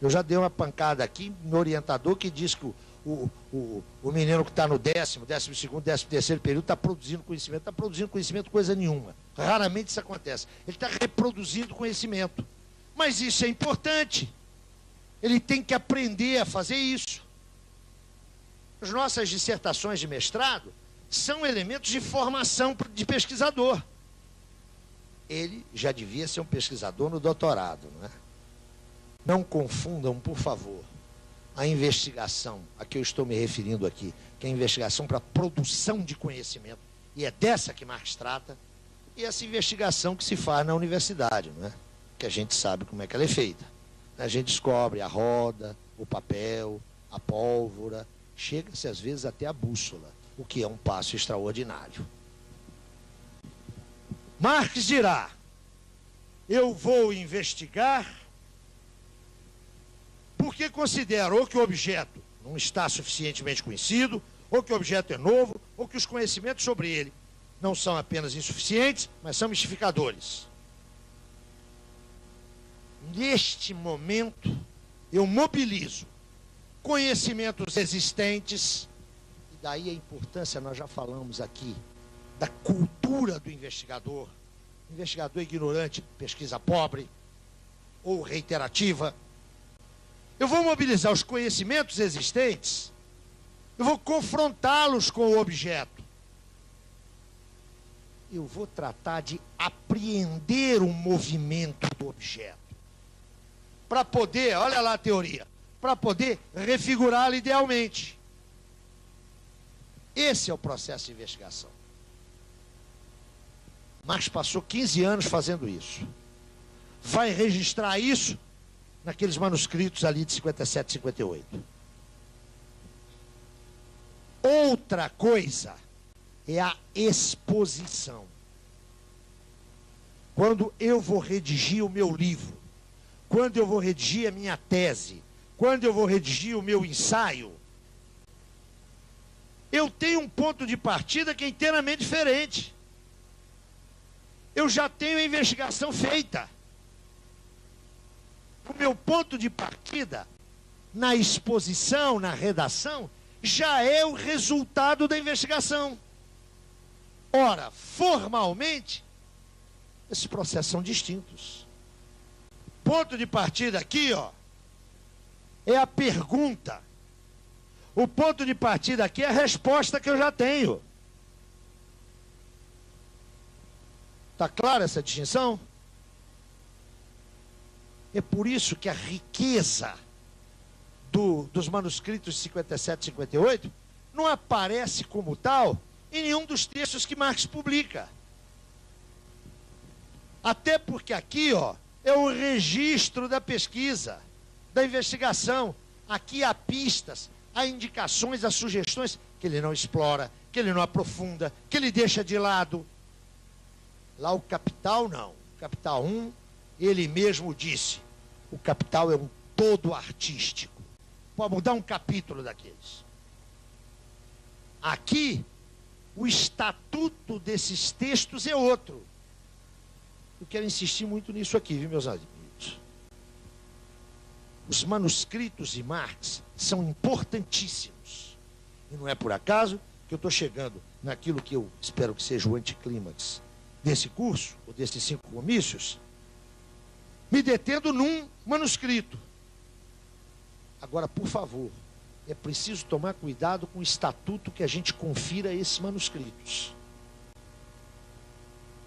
Eu já dei uma pancada aqui no orientador que diz que o menino que está no 10º, 12º, 13º período está produzindo conhecimento. Está produzindo conhecimento coisa nenhuma. Raramente isso acontece. Ele está reproduzindo conhecimento. Mas isso é importante. Ele tem que aprender a fazer isso. As nossas dissertações de mestrado são elementos de formação de pesquisador. Ele já devia ser um pesquisador no doutorado, não é? Não confundam, por favor, a investigação a que eu estou me referindo aqui, que é a investigação para produção de conhecimento, e é dessa que Marx trata, e essa investigação que se faz na universidade, não é? Que a gente sabe como é que ela é feita. A gente descobre a roda, o papel, a pólvora, chega-se às vezes até a bússola, o que é um passo extraordinário. Marx dirá: eu vou investigar porque considero ou que o objeto não está suficientemente conhecido, ou que o objeto é novo, ou que os conhecimentos sobre ele não são apenas insuficientes, mas são mistificadores. Neste momento, eu mobilizo conhecimentos existentes, e daí a importância, nós já falamos aqui, da cultura do investigador. Investigador ignorante, pesquisa pobre ou reiterativa. Eu vou mobilizar os conhecimentos existentes, eu vou confrontá-los com o objeto. Eu vou tratar de apreender o movimento do objeto. Para poder, olha lá a teoria, para poder refigurá-lo idealmente. Esse é o processo de investigação. Marx passou 15 anos fazendo isso. Vai registrar isso naqueles manuscritos ali de 57 e 58. Outra coisa é a exposição. Quando eu vou redigir o meu livro, quando eu vou redigir a minha tese, quando eu vou redigir o meu ensaio, eu tenho um ponto de partida que é inteiramente diferente. Eu já tenho a investigação feita. O meu ponto de partida, na exposição, na redação, já é o resultado da investigação. Ora, formalmente, esses processos são distintos. Ponto de partida aqui, ó, é a pergunta. O ponto de partida aqui é a resposta que eu já tenho. Está clara essa distinção? É por isso que a riqueza dos manuscritos de 57 e 58 não aparece como tal em nenhum dos textos que Marx publica. Até porque aqui, ó, é o registro da pesquisa, da investigação. Aqui há pistas, há indicações, há sugestões que ele não explora, que ele não aprofunda, que ele deixa de lado. Lá o Capital não. O Capital 1, ele mesmo disse, o Capital é um todo artístico. Pode mudar um capítulo daqueles. Aqui, o estatuto desses textos é outro. Eu quero insistir muito nisso aqui, viu, meus amigos? Os manuscritos de Marx são importantíssimos. E não é por acaso que eu estou chegando naquilo que eu espero que seja o anticlímax desse curso, ou desses 5 comícios, me detendo num manuscrito. Agora, por favor, é preciso tomar cuidado com o estatuto que a gente confira a esses manuscritos.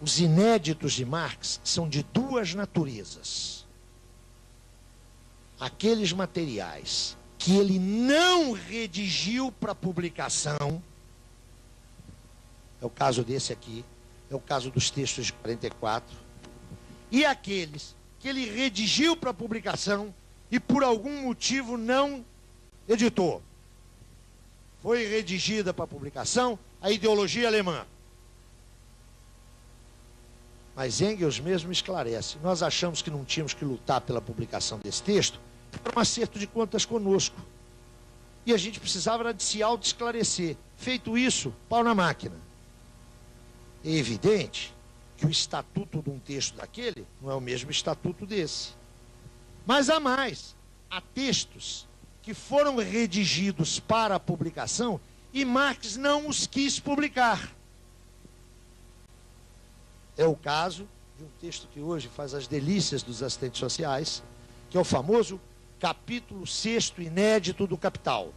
Os inéditos de Marx são de 2 naturezas. Aqueles materiais que ele não redigiu para publicação, é o caso desse aqui, é o caso dos textos de 44, e aqueles que ele redigiu para publicação e por algum motivo não editou. Foi redigida para publicação a ideologia alemã. Mas Engels mesmo esclarece. Nós achamos que não tínhamos que lutar pela publicação desse texto, era um acerto de contas conosco. E a gente precisava de se auto-esclarecer. Feito isso, pau na máquina. É evidente que o estatuto de um texto daquele não é o mesmo estatuto desse. Mas há mais. Há textos que foram redigidos para a publicação e Marx não os quis publicar. É o caso de um texto que hoje faz as delícias dos assistentes sociais, que é o famoso capítulo 6º inédito do Capital.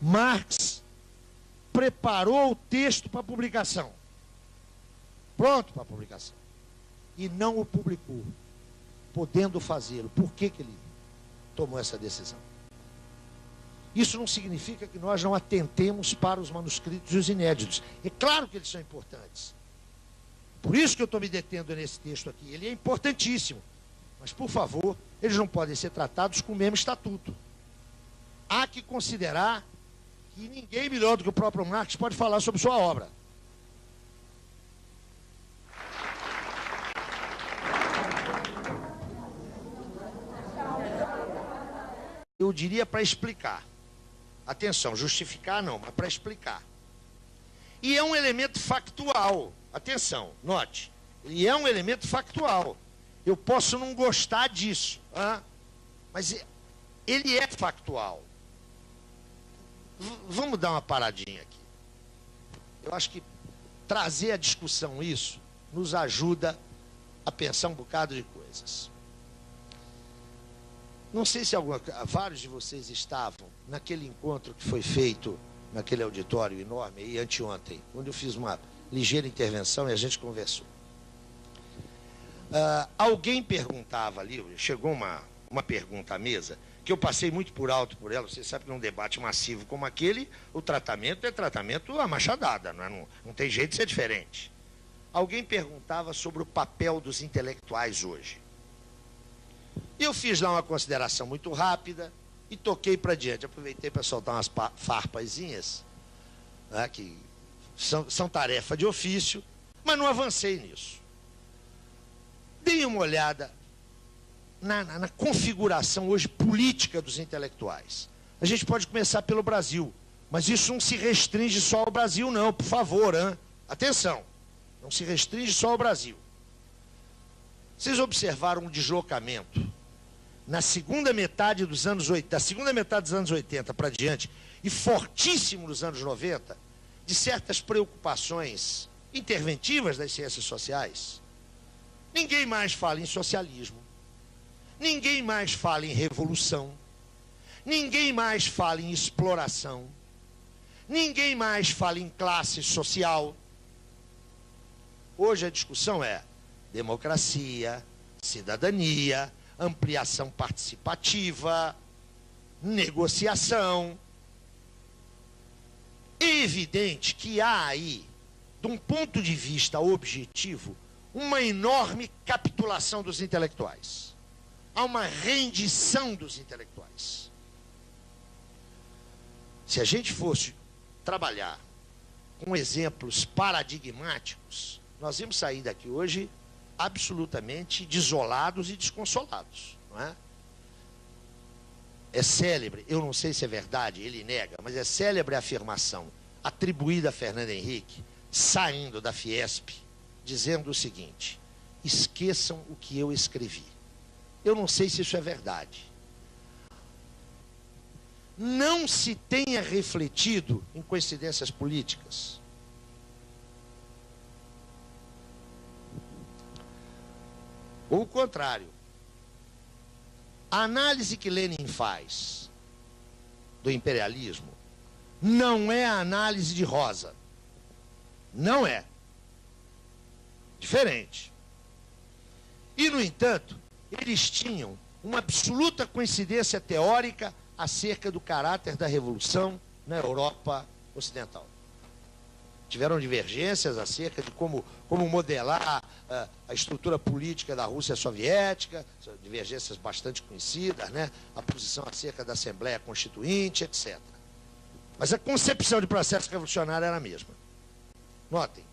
Marx preparou o texto para publicação. Pronto para publicação. E não o publicou, podendo fazê-lo. Por que ele tomou essa decisão? Isso não significa que nós não atentemos para os manuscritos e os inéditos. É claro que eles são importantes. Por isso que eu estou me detendo nesse texto aqui. Ele é importantíssimo. Mas, por favor, eles não podem ser tratados com o mesmo estatuto. Há que considerar que ninguém melhor do que o próprio Marx pode falar sobre sua obra. Eu diria para explicar. Atenção, justificar não, mas para explicar. E é um elemento factual. Atenção, note. E é um elemento factual. Eu posso não gostar disso, mas ele é factual. Vamos dar uma paradinha aqui. Eu acho que trazer à discussão isso nos ajuda a pensar um bocado de coisas. Não sei se vários de vocês estavam naquele encontro que foi feito naquele auditório enorme aí anteontem, onde eu fiz uma ligeira intervenção e a gente conversou. Alguém perguntava ali, chegou uma pergunta à mesa, que eu passei muito por alto por ela. Você sabe que num debate massivo como aquele, o tratamento é tratamento à machadada, não tem jeito de ser diferente. Alguém perguntava sobre o papel dos intelectuais hoje. Eu fiz lá uma consideração muito rápida e toquei para diante. Aproveitei para soltar umas farpazinhas, né, que são tarefa de ofício, mas não avancei nisso. Dei uma olhada na configuração hoje política dos intelectuais. A gente pode começar pelo Brasil, mas isso não se restringe só ao Brasil, não, por favor, hein? Atenção, não se restringe só ao Brasil. Vocês observaram um deslocamento na segunda metade dos anos 80, da segunda metade dos anos 80 para diante, e fortíssimo nos anos 90, de certas preocupações interventivas das ciências sociais. Ninguém mais fala em socialismo, ninguém mais fala em revolução, ninguém mais fala em exploração, ninguém mais fala em classe social. Hoje a discussão é democracia, cidadania, ampliação participativa, negociação. É evidente que há aí, de um ponto de vista objetivo, uma enorme capitulação dos intelectuais. Há uma rendição dos intelectuais. Se a gente fosse trabalhar com exemplos paradigmáticos, nós íamos sair daqui hoje absolutamente desolados e desconsolados, não é? É célebre, eu não sei se é verdade, ele nega, mas é célebre a afirmação atribuída a Fernando Henrique, saindo da Fiesp, dizendo o seguinte: esqueçam o que eu escrevi. Eu não sei se isso é verdade. Não se tenha refletido em coincidências políticas. Ou o contrário. A análise que Lenin faz do imperialismo não é a análise de Rosa. Não é. Diferente. E, no entanto, eles tinham uma absoluta coincidência teórica acerca do caráter da revolução na Europa Ocidental. Tiveram divergências acerca de como modelar a estrutura política da Rússia Soviética, divergências bastante conhecidas, né? A posição acerca da Assembleia Constituinte, etc. Mas a concepção de processo revolucionário era a mesma. Notem,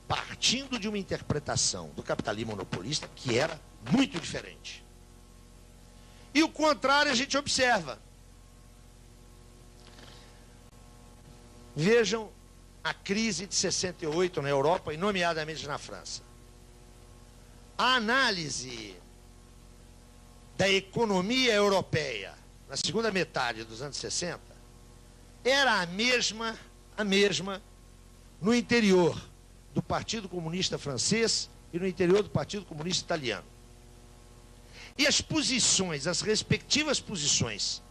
partindo de uma interpretação do capitalismo monopolista que era muito diferente. E o contrário a gente observa. Vejam a crise de 68 na Europa, e nomeadamente na França. A análise da economia europeia na segunda metade dos anos 60 era a mesma no interior do Partido Comunista Francês e no interior do Partido Comunista Italiano. E as posições, as respectivas posições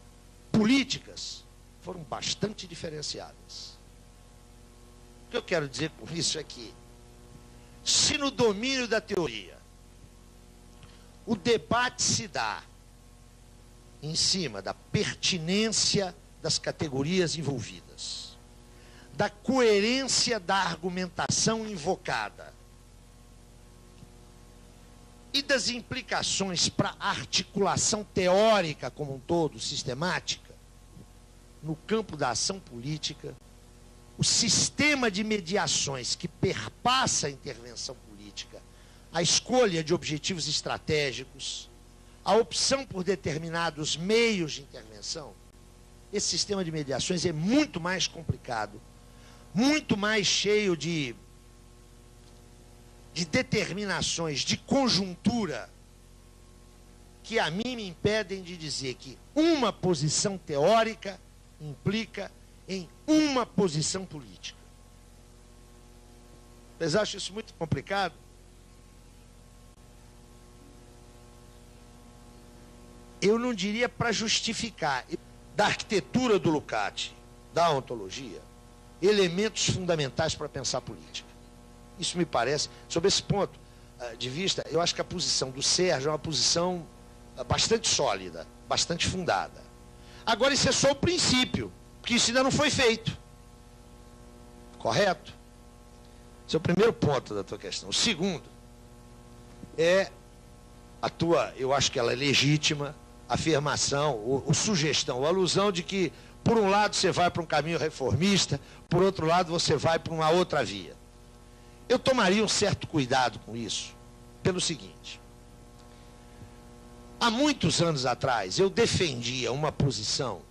políticas foram bastante diferenciadas. O que eu quero dizer com isso é que, se no domínio da teoria o debate se dá em cima da pertinência das categorias envolvidas, da coerência da argumentação invocada e das implicações para a articulação teórica como um todo, sistemática, no campo da ação política, o sistema de mediações que perpassa a intervenção política, a escolha de objetivos estratégicos, a opção por determinados meios de intervenção, esse sistema de mediações é muito mais complicado, muito mais cheio de determinações, de conjuntura, que a mim me impedem de dizer que uma posição teórica implica em uma posição política. Vocês acham isso muito complicado? Eu não diria para justificar, da arquitetura do Lukács, da ontologia, elementos fundamentais para pensar política. Isso me parece, sob esse ponto de vista, eu acho que a posição do Sérgio é uma posição bastante sólida, bastante fundada. Agora, isso é só o princípio, porque isso ainda não foi feito. Correto? Esse é o primeiro ponto da tua questão. O segundo é a tua, eu acho que ela é legítima, afirmação, ou sugestão, ou alusão de que, por um lado, você vai para um caminho reformista, por outro lado, você vai para uma outra via. Eu tomaria um certo cuidado com isso, pelo seguinte. Há muitos anos atrás, eu defendia uma posição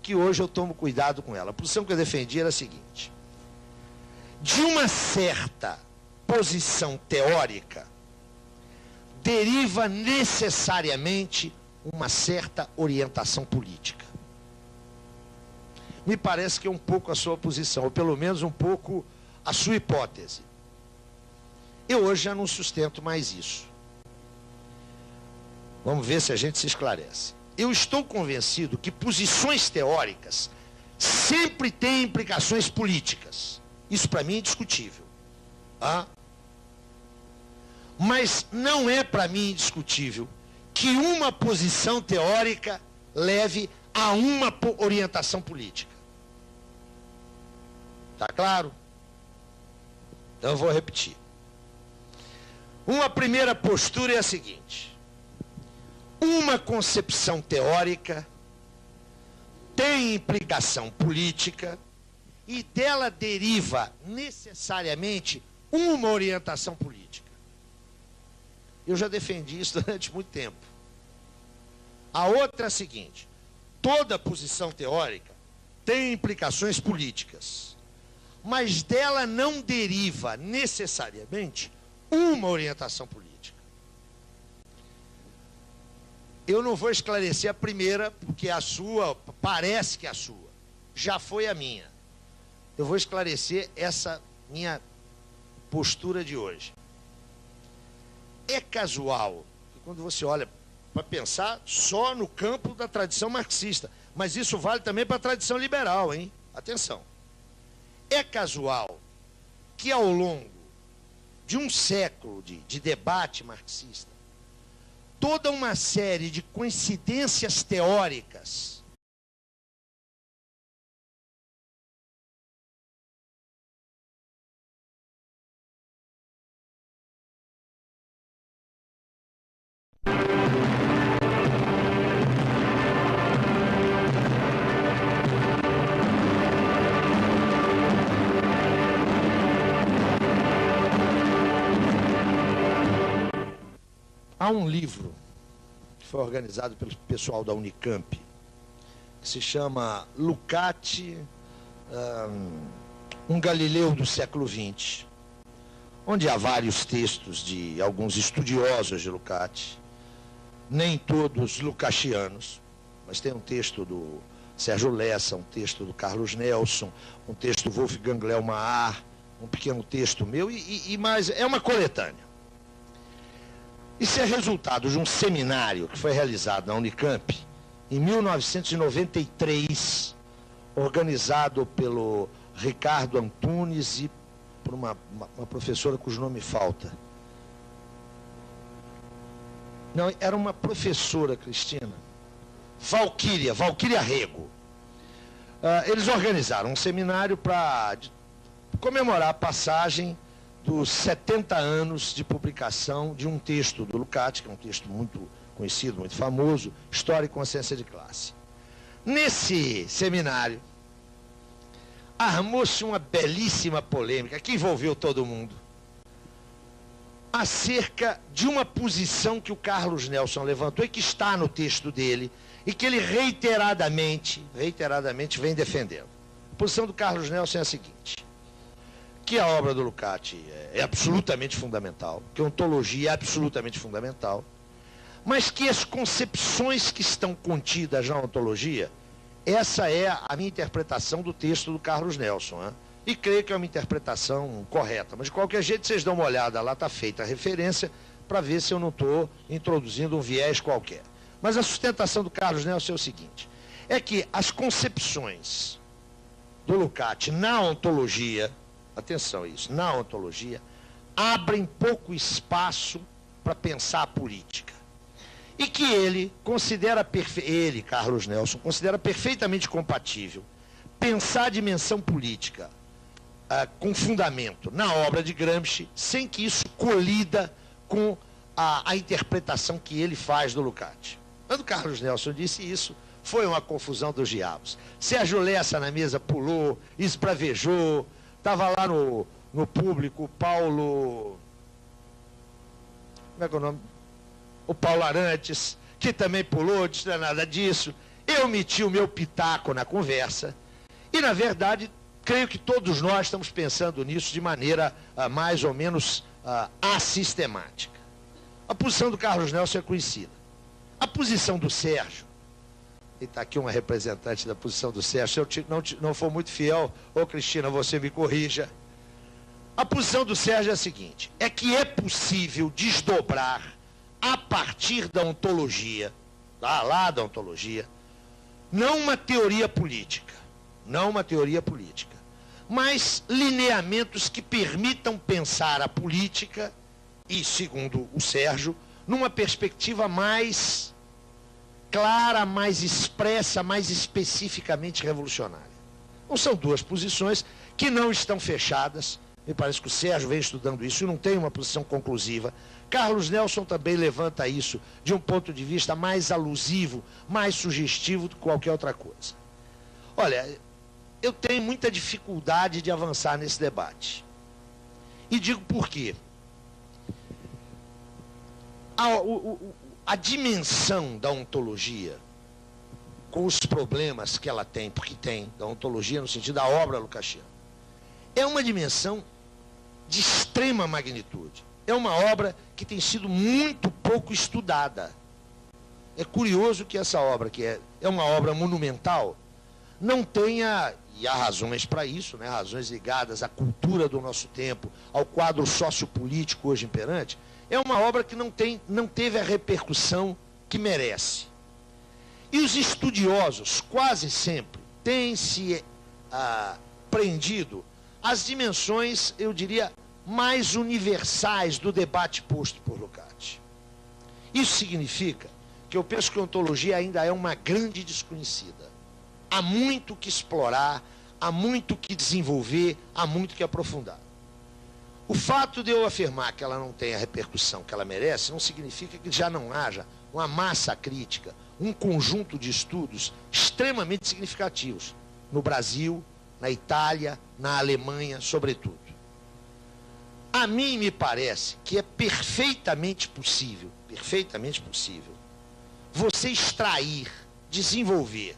que hoje eu tomo cuidado com ela. A posição que eu defendia era a seguinte: de uma certa posição teórica, deriva necessariamente uma certa orientação política. Me parece que é um pouco a sua posição, ou pelo menos um pouco a sua hipótese. Eu hoje já não sustento mais isso. Vamos ver se a gente se esclarece. Eu estou convencido que posições teóricas sempre têm implicações políticas. Isso para mim é indiscutível. Mas não é para mim indiscutível que uma posição teórica leve a uma orientação política. Tá claro? Então eu vou repetir. Uma primeira postura é a seguinte: uma concepção teórica tem implicação política e dela deriva necessariamente uma orientação política. Eu já defendi isso durante muito tempo. A outra é a seguinte: toda posição teórica tem implicações políticas, mas dela não deriva necessariamente uma orientação política. Eu não vou esclarecer a primeira, porque a sua, parece que a sua, já foi a minha. Eu vou esclarecer essa minha postura de hoje. É casual que quando você olha para pensar só no campo da tradição marxista, mas isso vale também para a tradição liberal, hein? Atenção. É casual que ao longo de um século de debate marxista, toda uma série de coincidências teóricas há um livro que foi organizado pelo pessoal da Unicamp, que se chama Lukács, um Galileu do século XX, onde há vários textos de alguns estudiosos de Lukács, nem todos lucasianos, mas tem um texto do Sérgio Lessa, um texto do Carlos Nelson, um texto do Wolfgang Leomar, um pequeno texto meu, e mais, é uma coletânea. Isso é resultado de um seminário que foi realizado na Unicamp em 1993, organizado pelo Ricardo Antunes e por uma professora cujo nome falta. Não, era uma professora, Cristina. Valquíria Rego. Eles organizaram um seminário para comemorar a passagem dos 70 anos de publicação de um texto do Lukács, que é um texto muito conhecido, muito famoso, História e Consciência de Classe. Nesse seminário, armou-se uma belíssima polêmica que envolveu todo mundo, acerca de uma posição que o Carlos Nelson levantou e que está no texto dele, e que ele reiteradamente vem defendendo. A posição do Carlos Nelson é a seguinte: que a obra do Lukács é absolutamente fundamental, que a ontologia é absolutamente fundamental, mas que as concepções que estão contidas na ontologia, essa é a minha interpretação do texto do Carlos Nelson, hein? E creio que é uma interpretação correta, mas de qualquer jeito vocês dão uma olhada, lá está feita a referência, para ver se eu não estou introduzindo um viés qualquer. Mas a sustentação do Carlos Nelson é o seguinte: é que as concepções do Lukács na ontologia, atenção a isso, na ontologia, abrem pouco espaço para pensar a política. E que ele considera, Carlos Nelson, considera perfeitamente compatível pensar a dimensão política com fundamento na obra de Gramsci, sem que isso colida com a interpretação que ele faz do Lukács. Quando Carlos Nelson disse isso, foi uma confusão dos diabos. Sérgio Lessa na mesa pulou, esbravejou, estava lá no público o Paulo... Como é que é o nome? O Paulo Arantes, que também pulou, disse não é nada disso. Eu meti o meu pitaco na conversa e, na verdade, creio que todos nós estamos pensando nisso de maneira mais ou menos assistemática. A posição do Carlos Nelson é conhecida. A posição do Sérgio, e está aqui uma representante da posição do Sérgio, se eu não for muito fiel, ô Cristina, você me corrija. A posição do Sérgio é a seguinte: é que é possível desdobrar a partir da ontologia, lá da ontologia, não uma teoria política, mas lineamentos que permitam pensar a política e, segundo o Sérgio, numa perspectiva mais clara, mais expressa, mais especificamente revolucionária. Então, são duas posições que não estão fechadas. Me parece que o Sérgio vem estudando isso e não tem uma posição conclusiva. Carlos Nelson também levanta isso de um ponto de vista mais alusivo, mais sugestivo do que qualquer outra coisa. Olha, eu tenho muita dificuldade de avançar nesse debate. E digo por quê. A dimensão da ontologia, com os problemas que ela tem, porque tem, da ontologia no sentido da obra lucasiana, é uma dimensão de extrema magnitude. É uma obra que tem sido muito pouco estudada. É curioso que essa obra, que é uma obra monumental, não tenha, e há razões para isso, né, razões ligadas à cultura do nosso tempo, ao quadro sociopolítico hoje imperante, é uma obra que não teve a repercussão que merece. E os estudiosos, quase sempre, têm se prendido às dimensões, eu diria, mais universais do debate posto por Lukács. Isso significa que eu penso que a ontologia ainda é uma grande desconhecida. Há muito que explorar, há muito que desenvolver, há muito que aprofundar. O fato de eu afirmar que ela não tem a repercussão que ela merece não significa que já não haja uma massa crítica, um conjunto de estudos extremamente significativos no Brasil, na Itália, na Alemanha, sobretudo. A mim me parece que é perfeitamente possível você extrair, desenvolver